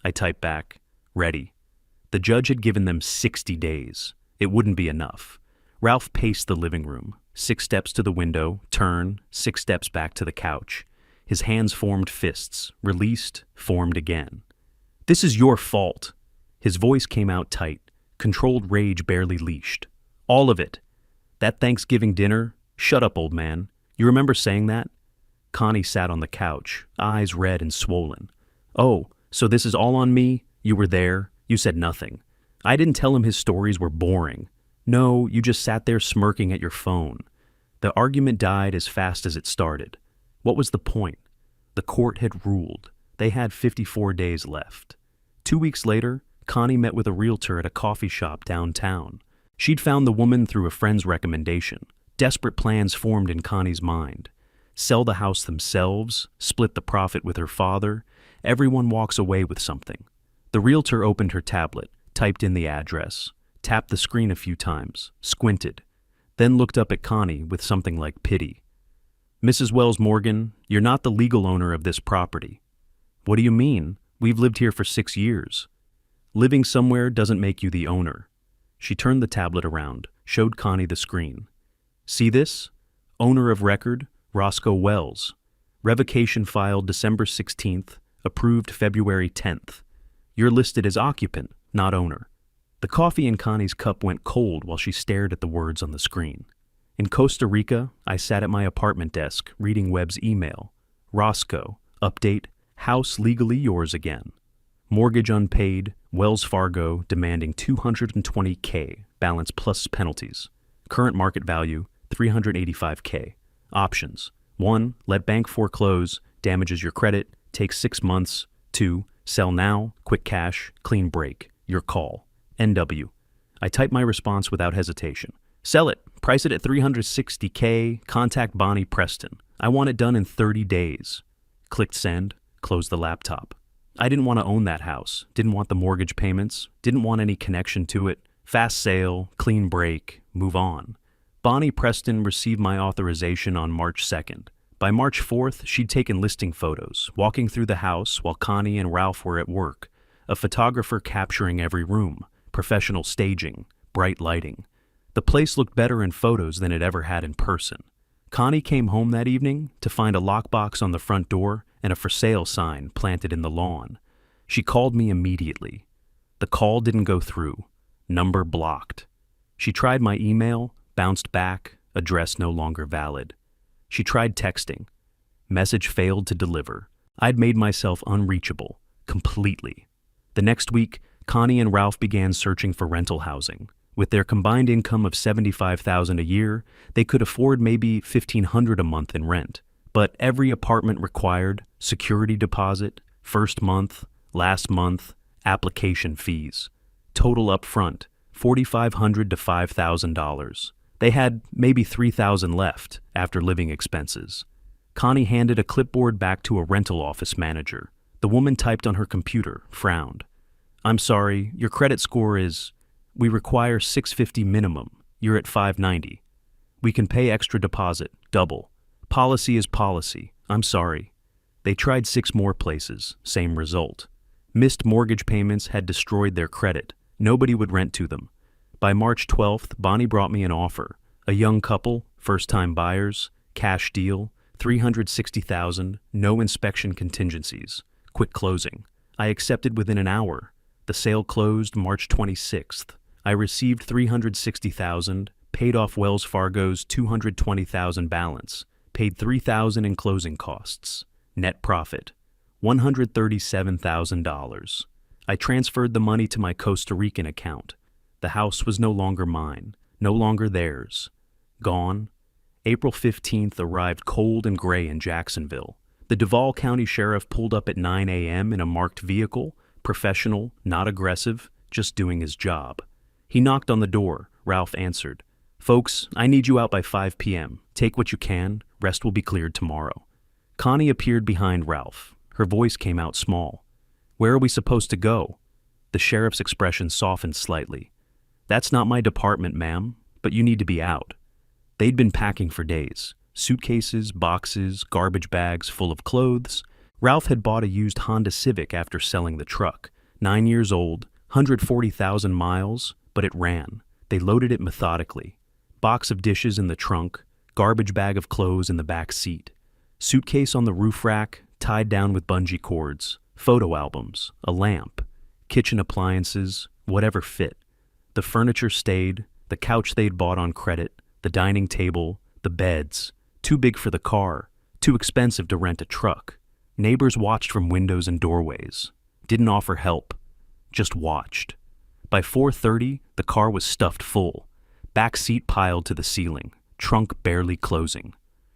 I typed back, ready. The judge had given them 60 days. It wouldn't be enough. Ralph paced the living room, 6 steps to the window, turn, 6 steps back to the couch. His hands formed fists, released, formed again. This is your fault. His voice came out tight, controlled rage barely leashed. All of it. That Thanksgiving dinner, shut up, old man. You remember saying that? Connie sat on the couch, eyes red and swollen. Oh, so this is all on me? You were there. You said nothing. I didn't tell him his stories were boring. No, you just sat there smirking at your phone. The argument died as fast as it started. What was the point? The court had ruled. They had 54 days left. 2 weeks later, Connie met with a realtor at a coffee shop downtown. She'd found the woman through a friend's recommendation. Desperate plans formed in Connie's mind. Sell the house themselves, split the profit with her father. Everyone walks away with something. The realtor opened her tablet, typed in the address, tapped the screen a few times, squinted, then looked up at Connie with something like pity. Mrs. Wells Morgan, you're not the legal owner of this property. What do you mean? We've lived here for 6 years. Living somewhere doesn't make you the owner. She turned the tablet around, showed Connie the screen. See this? Owner of record, Roscoe Wells. Revocation filed December 16th, approved February 10th. You're listed as occupant, not owner. The coffee in Connie's cup went cold while she stared at the words on the screen. In Costa Rica, I sat at my apartment desk reading Webb's email. Roscoe, update, House legally yours again. Mortgage unpaid, Wells Fargo demanding $220K, balance plus penalties. Current market value, $385K. Options. 1. Let bank foreclose, damages your credit, takes 6 months. 2. Sell now, quick cash, clean break. Your call. NW. I type my response without hesitation. Sell it. Price it at $360K. Contact Bonnie Preston. I want it done in 30 days. Clicked send. Closed the laptop. I didn't want to own that house. Didn't want the mortgage payments. Didn't want any connection to it. Fast sale, clean break, move on. Bonnie Preston received my authorization on March 2nd. By March 4th, she'd taken listing photos, walking through the house while Connie and Ralph were at work. A photographer capturing every room. Professional staging. Bright lighting. The place looked better in photos than it ever had in person. Connie came home that evening to find a lockbox on the front door and a for sale sign planted in the lawn. She called me immediately. The call didn't go through. Number blocked. She tried my email, bounced back, address no longer valid. She tried texting. Message failed to deliver. I'd made myself unreachable, completely. The next week, Connie and Ralph began searching for rental housing. With their combined income of $75,000 a year, they could afford maybe $1,500 a month in rent. But every apartment required security deposit, first month, last month, application fees. Total upfront, $4,500 to $5,000. They had maybe $3,000 left after living expenses. Connie handed a clipboard back to a rental office manager. The woman typed on her computer, frowned. I'm sorry, your credit score is... We require $650 minimum. You're at $590. We can pay extra deposit, double. Policy is policy. I'm sorry. They tried 6 more places, same result. Missed mortgage payments had destroyed their credit. Nobody would rent to them. By March 12th, Bonnie brought me an offer. A young couple, first-time buyers, cash deal, $360,000, no inspection contingencies. Quick closing. I accepted within an hour. The sale closed March 26th. I received $360,000, paid off Wells Fargo's $220,000 balance, paid $3,000 in closing costs. Net profit, $137,000. I transferred the money to my Costa Rican account. The house was no longer mine, no longer theirs. Gone. April 15th arrived cold and gray in Jacksonville. The Duval County Sheriff pulled up at 9 a.m. in a marked vehicle, professional, not aggressive, just doing his job. He knocked on the door. Ralph answered. Folks, I need you out by 5 p.m. Take what you can. Rest will be cleared tomorrow. Connie appeared behind Ralph. Her voice came out small. Where are we supposed to go? The sheriff's expression softened slightly. That's not my department, ma'am, but you need to be out. They'd been packing for days. Suitcases, boxes, garbage bags full of clothes. Ralph had bought a used Honda Civic after selling the truck. 9 years old, 140,000 miles, but it ran. They loaded it methodically. Box of dishes in the trunk, garbage bag of clothes in the back seat. Suitcase on the roof rack, tied down with bungee cords. Photo albums, a lamp, kitchen appliances, whatever fit. The furniture stayed, the couch they'd bought on credit, the dining table, the beds. Too big for the car, too expensive to rent a truck. Neighbors watched from windows and doorways. Didn't offer help, just watched. By 4:30, the car was stuffed full. Back seat piled to the ceiling, trunk barely closing.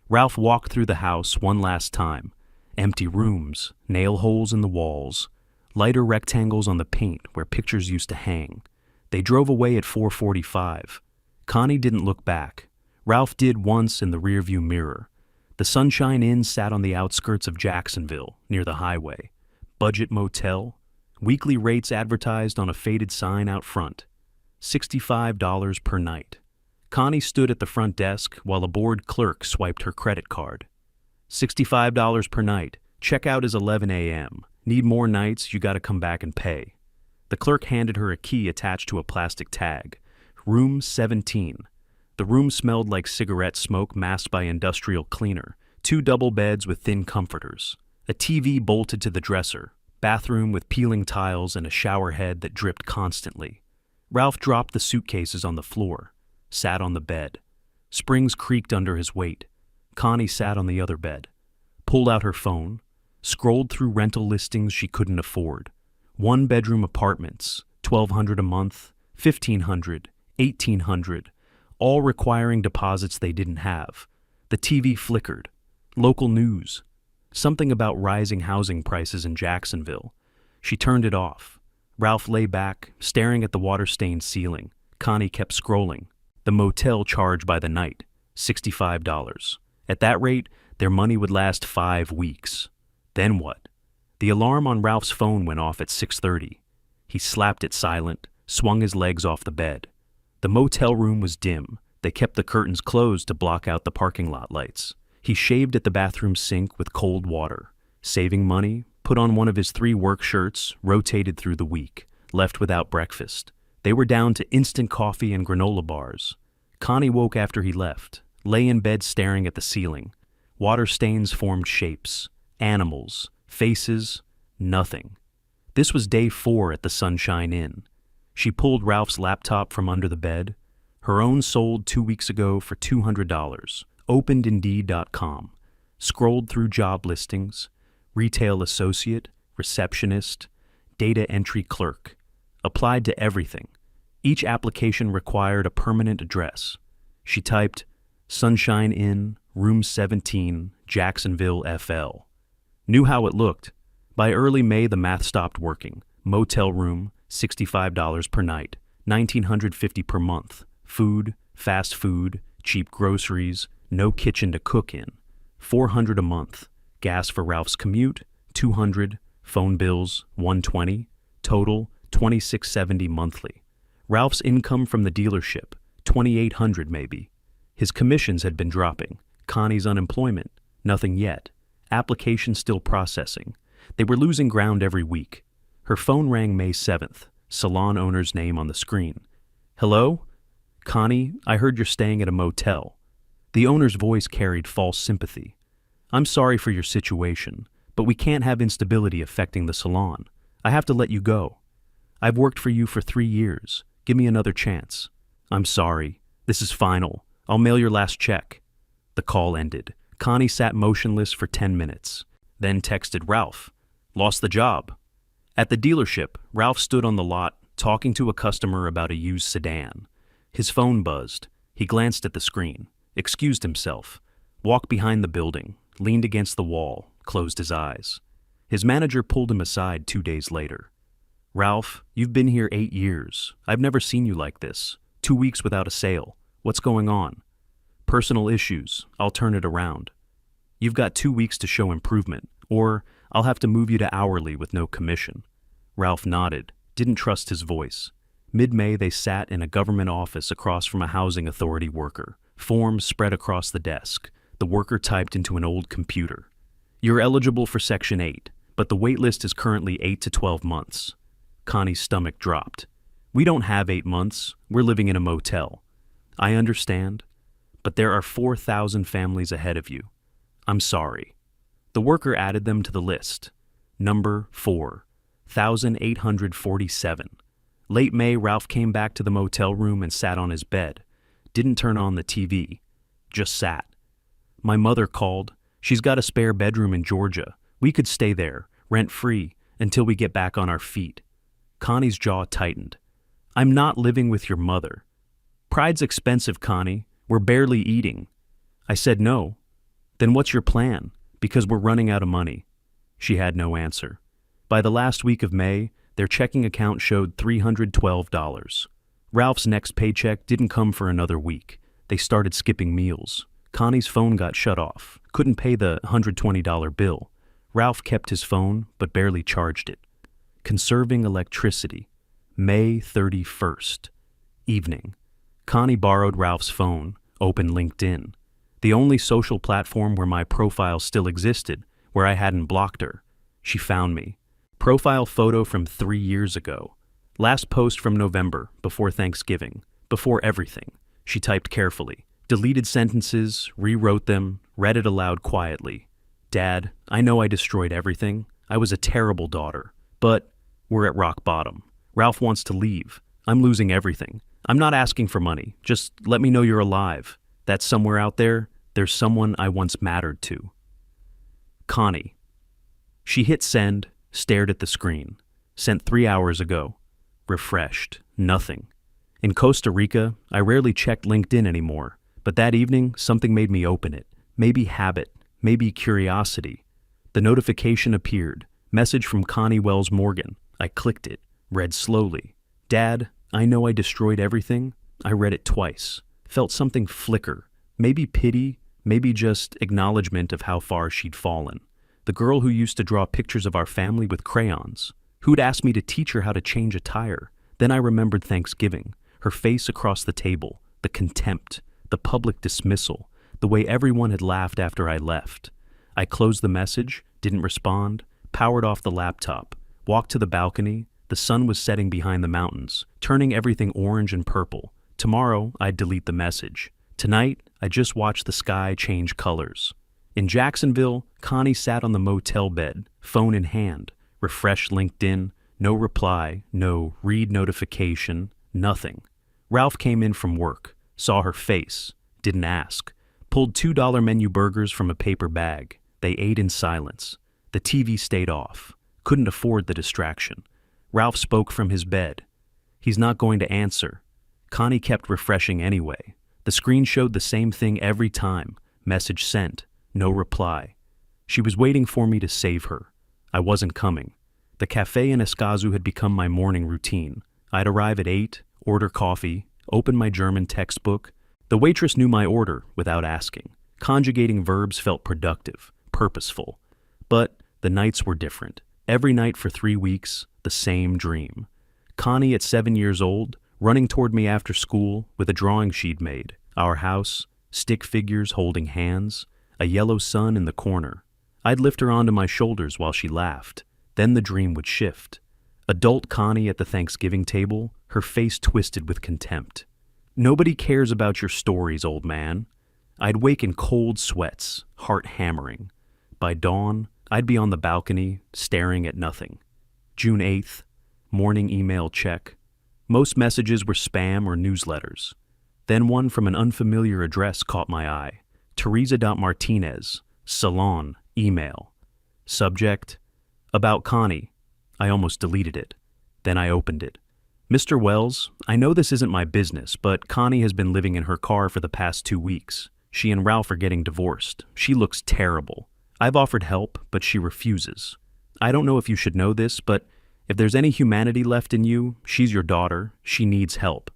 Ralph walked through the house one last time. Empty rooms, nail holes in the walls, lighter rectangles on the paint where pictures used to hang. They drove away at 4:45. Connie didn't look back. Ralph did once in the rearview mirror. The Sunshine Inn sat on the outskirts of Jacksonville, near the highway. Budget motel. Weekly rates advertised on a faded sign out front. $65 per night. Connie stood at the front desk while a bored clerk swiped her credit card. $65 per night. Checkout is 11 a.m. Need more nights, you gotta come back and pay. The clerk handed her a key attached to a plastic tag. Room 17. The room smelled like cigarette smoke masked by industrial cleaner. 2 double beds with thin comforters. A TV bolted to the dresser. Bathroom with peeling tiles and a shower head that dripped constantly. Ralph dropped the suitcases on the floor. Sat on the bed. Springs creaked under his weight. Connie sat on the other bed. Pulled out her phone. Scrolled through rental listings she couldn't afford. One-bedroom apartments, $1,200 a month, $1,500, $1,800, all requiring deposits they didn't have. The TV flickered. Local news. Something about rising housing prices in Jacksonville. She turned it off. Ralph lay back, staring at the water-stained ceiling. Connie kept scrolling. The motel charge by the night, $65. At that rate, their money would last 5 weeks. Then what? The alarm on Ralph's phone went off at 6:30. He slapped it silent, swung his legs off the bed. The motel room was dim. They kept the curtains closed to block out the parking lot lights. He shaved at the bathroom sink with cold water. Saving money, put on one of his 3 work shirts, rotated through the week, left without breakfast. They were down to instant coffee and granola bars. Connie woke after he left, lay in bed staring at the ceiling. Water stains formed shapes, animals, faces, nothing. This was day 4 at the Sunshine Inn. She pulled Ralph's laptop from under the bed. Her own sold 2 weeks ago for $200. Opened Indeed.com. Scrolled through job listings. Retail associate, receptionist, data entry clerk. Applied to everything. Each application required a permanent address. She typed, Sunshine Inn, Room 17, Jacksonville, FL. Knew how it looked. By early May, the math stopped working. Motel room, $65 per night, $1,950 per month. Food, fast food, cheap groceries, no kitchen to cook in. $400 a month. Gas for Ralph's commute, $200. Phone bills, $120. Total, $2,670 monthly. Ralph's income from the dealership, $2,800 maybe. His commissions had been dropping. Connie's unemployment, nothing yet. Application still processing. They were losing ground every week. Her phone rang May 7th, salon owner's name on the screen. Hello? Connie, I heard you're staying at a motel. The owner's voice carried false sympathy. I'm sorry for your situation, but we can't have instability affecting the salon. I have to let you go. I've worked for you for 3 years. Give me another chance. I'm sorry. This is final. I'll mail your last check. The call ended. Connie sat motionless for 10 minutes, then texted Ralph. Lost the job. At the dealership, Ralph stood on the lot, talking to a customer about a used sedan. His phone buzzed. He glanced at the screen, excused himself, walked behind the building, leaned against the wall, closed his eyes. His manager pulled him aside 2 days later. Ralph, you've been here 8 years. I've never seen you like this. 2 weeks without a sale. What's going on? Personal issues. I'll turn it around. You've got 2 weeks to show improvement, or I'll have to move you to hourly with no commission. Ralph nodded, didn't trust his voice. Mid-May, they sat in a government office across from a housing authority worker. Forms spread across the desk. The worker typed into an old computer. You're eligible for Section 8, but the wait list is currently 8 to 12 months. Connie's stomach dropped. We don't have 8 months. We're living in a motel. I understand, but there are 4,000 families ahead of you. I'm sorry. The worker added them to the list. Number 4, 1,847. Late May, Ralph came back to the motel room and sat on his bed. Didn't turn on the TV. Just sat. My mother called. She's got a spare bedroom in Georgia. We could stay there, rent-free, until we get back on our feet. Connie's jaw tightened. I'm not living with your mother. Pride's expensive, Connie. We're barely eating. I said no. Then what's your plan? Because we're running out of money. She had no answer. By the last week of May, their checking account showed $312. Ralph's next paycheck didn't come for another week. They started skipping meals. Connie's phone got shut off. Couldn't pay the $120 bill. Ralph kept his phone, but barely charged it. Conserving electricity. May 31st. Evening. Connie borrowed Ralph's phone, opened LinkedIn. The only social platform where my profile still existed, where I hadn't blocked her. She found me. Profile photo from 3 years ago. Last post from November, before Thanksgiving, before everything. She typed carefully, deleted sentences, rewrote them, read it aloud quietly. Dad, I know I destroyed everything. I was a terrible daughter. But we're at rock bottom. Ralph wants to leave. I'm losing everything. I'm not asking for money. Just let me know you're alive. That somewhere out there, there's someone I once mattered to. Connie. She hit send, stared at the screen. Sent 3 hours ago. Refreshed. Nothing. In Costa Rica, I rarely checked LinkedIn anymore, but that evening something made me open it. Maybe habit, maybe curiosity. The notification appeared. Message from Connie Wells Morgan. I clicked it, read slowly. Dad, I know I destroyed everything. I read it twice. Felt something flicker. Maybe pity, maybe just acknowledgement of how far she'd fallen. The girl who used to draw pictures of our family with crayons, who'd asked me to teach her how to change a tire. Then I remembered Thanksgiving, her face across the table, the contempt, the public dismissal, the way everyone had laughed after I left. I closed the message, didn't respond, powered off the laptop, walked to the balcony. The sun was setting behind the mountains, turning everything orange and purple. Tomorrow, I'd delete the message. Tonight, I just watched the sky change colors. In Jacksonville, Connie sat on the motel bed, phone in hand, refreshed LinkedIn, no reply, no read notification, nothing. Ralph came in from work, saw her face, didn't ask, pulled $2 menu burgers from a paper bag. They ate in silence. The TV stayed off, couldn't afford the distraction. Ralph spoke from his bed. He's not going to answer. Connie kept refreshing anyway. The screen showed the same thing every time. Message sent. No reply. She was waiting for me to save her. I wasn't coming. The cafe in Escazú had become my morning routine. I'd arrive at 8, order coffee, open my German textbook. The waitress knew my order without asking. Conjugating verbs felt productive, purposeful. But the nights were different. Every night for 3 weeks, the same dream. Connie at 7 years old, running toward me after school with a drawing she'd made. Our house, stick figures holding hands, a yellow sun in the corner. I'd lift her onto my shoulders while she laughed. Then the dream would shift. Adult Connie at the Thanksgiving table, her face twisted with contempt. Nobody cares about your stories, old man. I'd wake in cold sweats, heart hammering. By dawn, I'd be on the balcony, staring at nothing. June 8th, morning email check. Most messages were spam or newsletters. Then one from an unfamiliar address caught my eye. Teresa.Martinez, Salon, email. Subject, about Connie. I almost deleted it. Then I opened it. Mr. Wells, I know this isn't my business, but Connie has been living in her car for the past 2 weeks. She and Ralph are getting divorced. She looks terrible. I've offered help, but she refuses. I don't know if you should know this, but if there's any humanity left in you, she's your daughter. She needs help.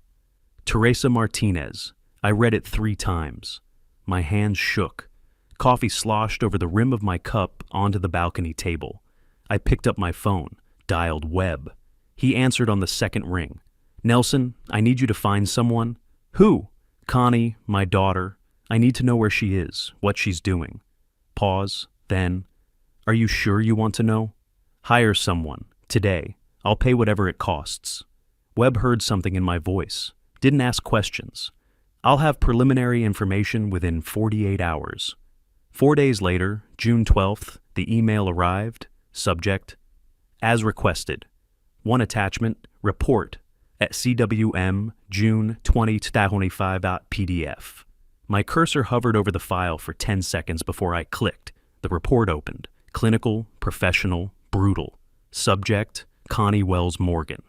Teresa Martinez. I read it 3 times. My hands shook. Coffee sloshed over the rim of my cup onto the balcony table. I picked up my phone, dialed Webb. He answered on the second ring. Nelson, I need you to find someone. Who? Connie, my daughter. I need to know where she is, what she's doing. Pause, then. Are you sure you want to know? Hire someone, today. I'll pay whatever it costs. Webb heard something in my voice. Didn't ask questions. I'll have preliminary information within 48 hours. 4 days later, June 12th, the email arrived. Subject, as requested. One attachment, report, at CWM, June 2025.pdf. My cursor hovered over the file for 10 seconds before I clicked. The report opened. Clinical, professional, brutal. Subject, Connie Wells Morgan.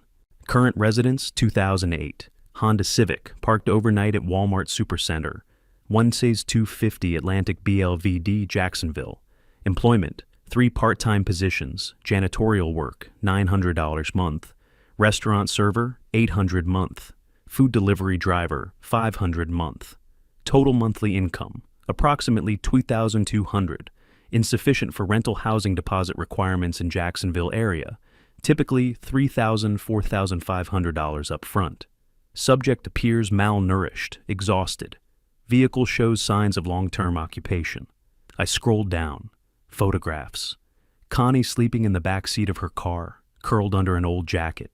Current residence, 2008. Honda Civic, parked overnight at Walmart Supercenter. 16250 Atlantic BLVD, Jacksonville. Employment, 3 part-time positions, janitorial work, $900 month. Restaurant server, $800 month. Food delivery driver, $500 month. Total monthly income, approximately $2,200, insufficient for rental housing deposit requirements in Jacksonville area, typically $3,000, $4,500 up front. Subject appears malnourished, exhausted. Vehicle shows signs of long-term occupation. I scrolled down. Photographs. Connie sleeping in the back seat of her car, curled under an old jacket.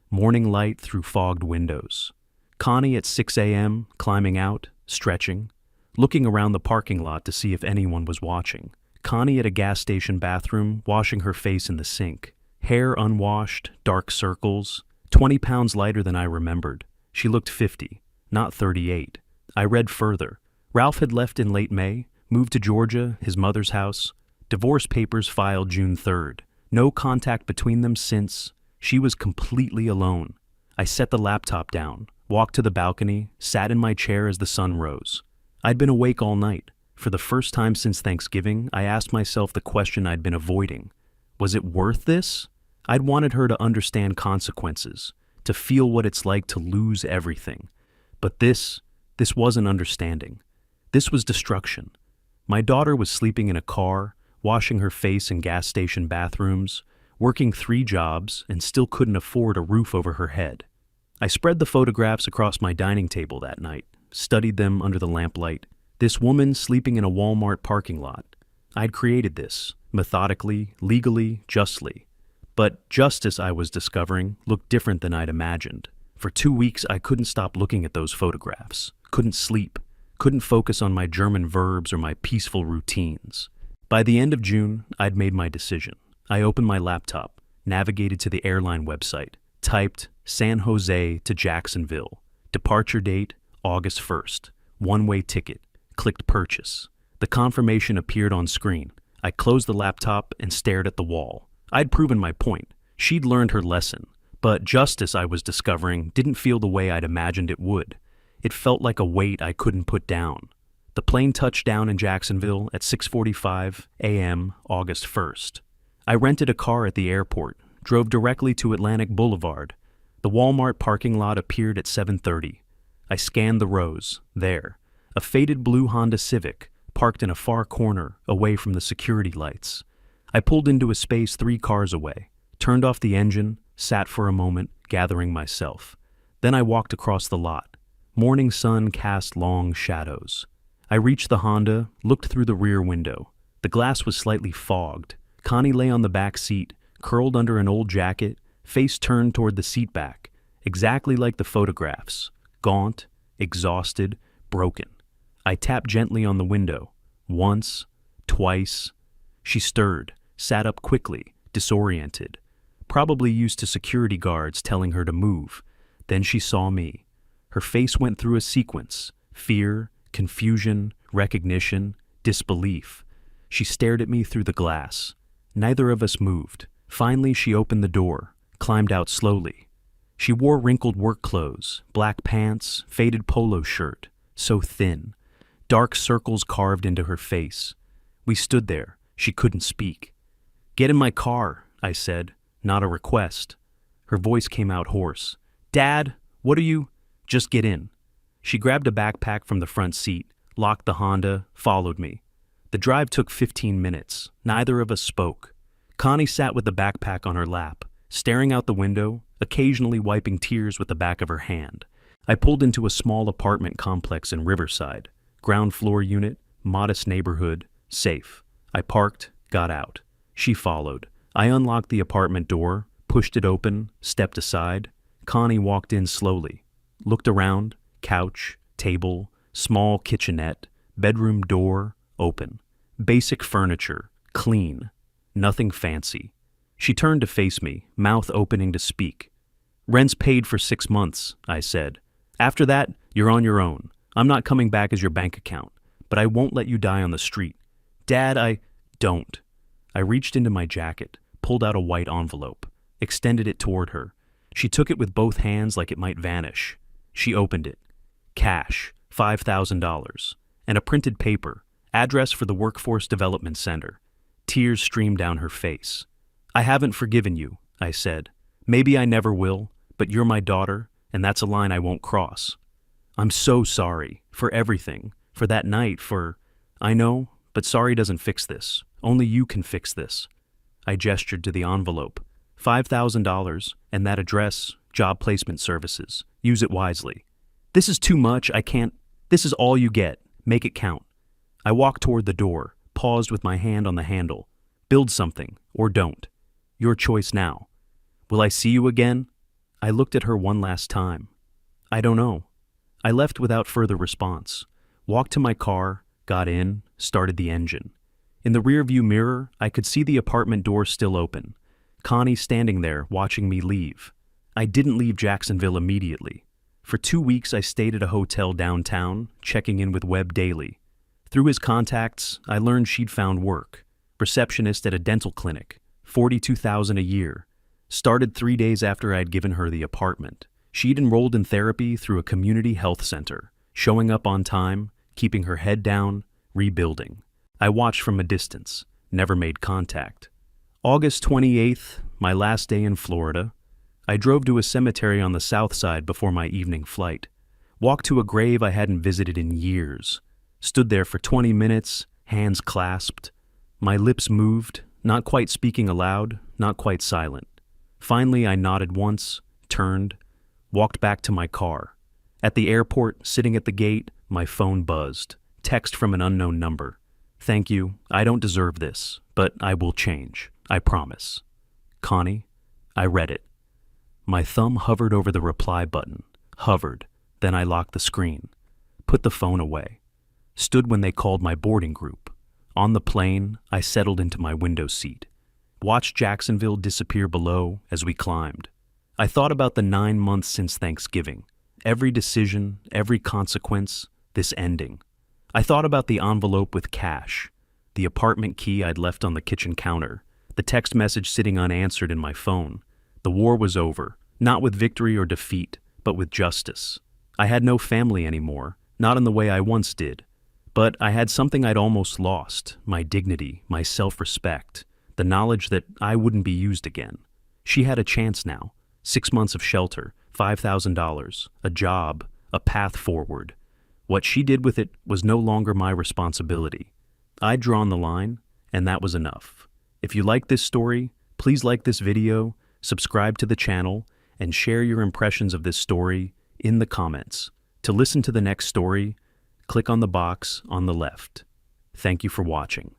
Morning light through fogged windows. Connie at 6 a.m., climbing out, stretching, looking around the parking lot to see if anyone was watching. Connie at a gas station bathroom, washing her face in the sink. Hair unwashed, dark circles, 20 pounds lighter than I remembered. She looked 50, not 38. I read further. Ralph had left in late May, moved to Georgia, his mother's house. Divorce papers filed June 3rd. No contact between them since. She was completely alone. I set the laptop down, walked to the balcony, sat in my chair as the sun rose. I'd been awake all night. For the first time since Thanksgiving, I asked myself the question I'd been avoiding. Was it worth this? I'd wanted her to understand consequences, to feel what it's like to lose everything. But this wasn't understanding. This was destruction. My daughter was sleeping in a car, washing her face in gas station bathrooms, working 3 jobs, and still couldn't afford a roof over her head. I spread the photographs across my dining table that night, studied them under the lamplight. This woman sleeping in a Walmart parking lot. I'd created this, methodically, legally, justly. But justice, I was discovering, looked different than I'd imagined. For 2 weeks, I couldn't stop looking at those photographs, couldn't sleep, couldn't focus on my German verbs or my peaceful routines. By the end of June, I'd made my decision. I opened my laptop, navigated to the airline website, typed San Jose to Jacksonville, departure date August 1st, one-way ticket, clicked purchase. The confirmation appeared on screen. I closed the laptop and stared at the wall. I'd proven my point. She'd learned her lesson. But justice, I was discovering, didn't feel the way I'd imagined it would. It felt like a weight I couldn't put down. The plane touched down in Jacksonville at 6:45 a.m. August 1st. I rented a car at the airport, drove directly to Atlantic Boulevard. The Walmart parking lot appeared at 7:30. I scanned the rows. There, a faded blue Honda Civic, parked in a far corner, away from the security lights. I pulled into a space 3 cars away, turned off the engine, sat for a moment, gathering myself. Then I walked across the lot. Morning sun cast long shadows. I reached the Honda, looked through the rear window. The glass was slightly fogged. Connie lay on the back seat, curled under an old jacket, face turned toward the seat back, exactly like the photographs, gaunt, exhausted, broken. I tapped gently on the window. Once, twice. She stirred, sat up quickly, disoriented, probably used to security guards telling her to move. Then she saw me. Her face went through a sequence: fear, confusion, recognition, disbelief. She stared at me through the glass. Neither of us moved. Finally, she opened the door, climbed out slowly. She wore wrinkled work clothes, black pants, faded polo shirt, so thin. Dark circles carved into her face. We stood there. She couldn't speak. "Get in my car," I said, not a request. Her voice came out hoarse. "Dad, what are you—" "Just get in." She grabbed a backpack from the front seat, locked the Honda, followed me. The drive took 15 minutes. Neither of us spoke. Connie sat with the backpack on her lap, staring out the window, occasionally wiping tears with the back of her hand. I pulled into a small apartment complex in Riverside. Ground floor unit, modest neighborhood, safe. I parked, got out. She followed. I unlocked the apartment door, pushed it open, stepped aside. Connie walked in slowly, looked around, couch, table, small kitchenette, bedroom door, open. Basic furniture, clean, nothing fancy. She turned to face me, mouth opening to speak. "Rent's paid for 6 months," I said. "After that, you're on your own. I'm not coming back as your bank account, but I won't let you die on the street." "Dad, Don't." I reached into my jacket, pulled out a white envelope, extended it toward her. She took it with both hands like it might vanish. She opened it. Cash, $5,000, and a printed paper, address for the Workforce Development Center. Tears streamed down her face. "I haven't forgiven you," I said. "Maybe I never will, but you're my daughter, and that's a line I won't cross. I'm so sorry, for everything, for that night, for—" "I know, but sorry doesn't fix this. Only you can fix this." I gestured to the envelope. $5,000, and that address, job placement services. Use it wisely. "This is too much, I can't—" "This is all you get. Make it count." I walked toward the door, paused with my hand on the handle. "Build something, or don't. Your choice now. Will I see you again?" I looked at her one last time. "I don't know." I left without further response. Walked to my car, got in, started the engine. In the rearview mirror, I could see the apartment door still open. Connie standing there, watching me leave. I didn't leave Jacksonville immediately. For 2 weeks, I stayed at a hotel downtown, checking in with Webb daily. Through his contacts, I learned she'd found work. receptionist at a dental clinic, $42,000 a year. Started 3 days after I'd given her the apartment. She'd enrolled in therapy through a community health center, showing up on time, keeping her head down, rebuilding. I watched from a distance, never made contact. August 28th, my last day in Florida. I drove to a cemetery on the south side before my evening flight. Walked to a grave I hadn't visited in years. Stood there for 20 minutes, hands clasped. My lips moved, not quite speaking aloud, not quite silent. Finally, I nodded once, turned, walked back to my car. At the airport, sitting at the gate, my phone buzzed. Text from an unknown number. Thank you, I don't deserve this, but I will change, I promise. Connie, I read it. My thumb hovered over the reply button, hovered, then I locked the screen. Put the phone away. Stood when they called my boarding group. On the plane, I settled into my window seat. Watched Jacksonville disappear below as we climbed. I thought about the 9 months since Thanksgiving. Every decision, every consequence, this ending. I thought about the envelope with cash, the apartment key I'd left on the kitchen counter, the text message sitting unanswered in my phone. The war was over, not with victory or defeat, but with justice. I had no family anymore, not in the way I once did. But I had something I'd almost lost, my dignity, my self-respect, the knowledge that I wouldn't be used again. She had a chance now, 6 months of shelter, $5,000, a job, a path forward. What she did with it was no longer my responsibility. I'd drawn the line, and that was enough. If you like this story, please like this video, subscribe to the channel, and share your impressions of this story in the comments. To listen to the next story, click on the box on the left. Thank you for watching.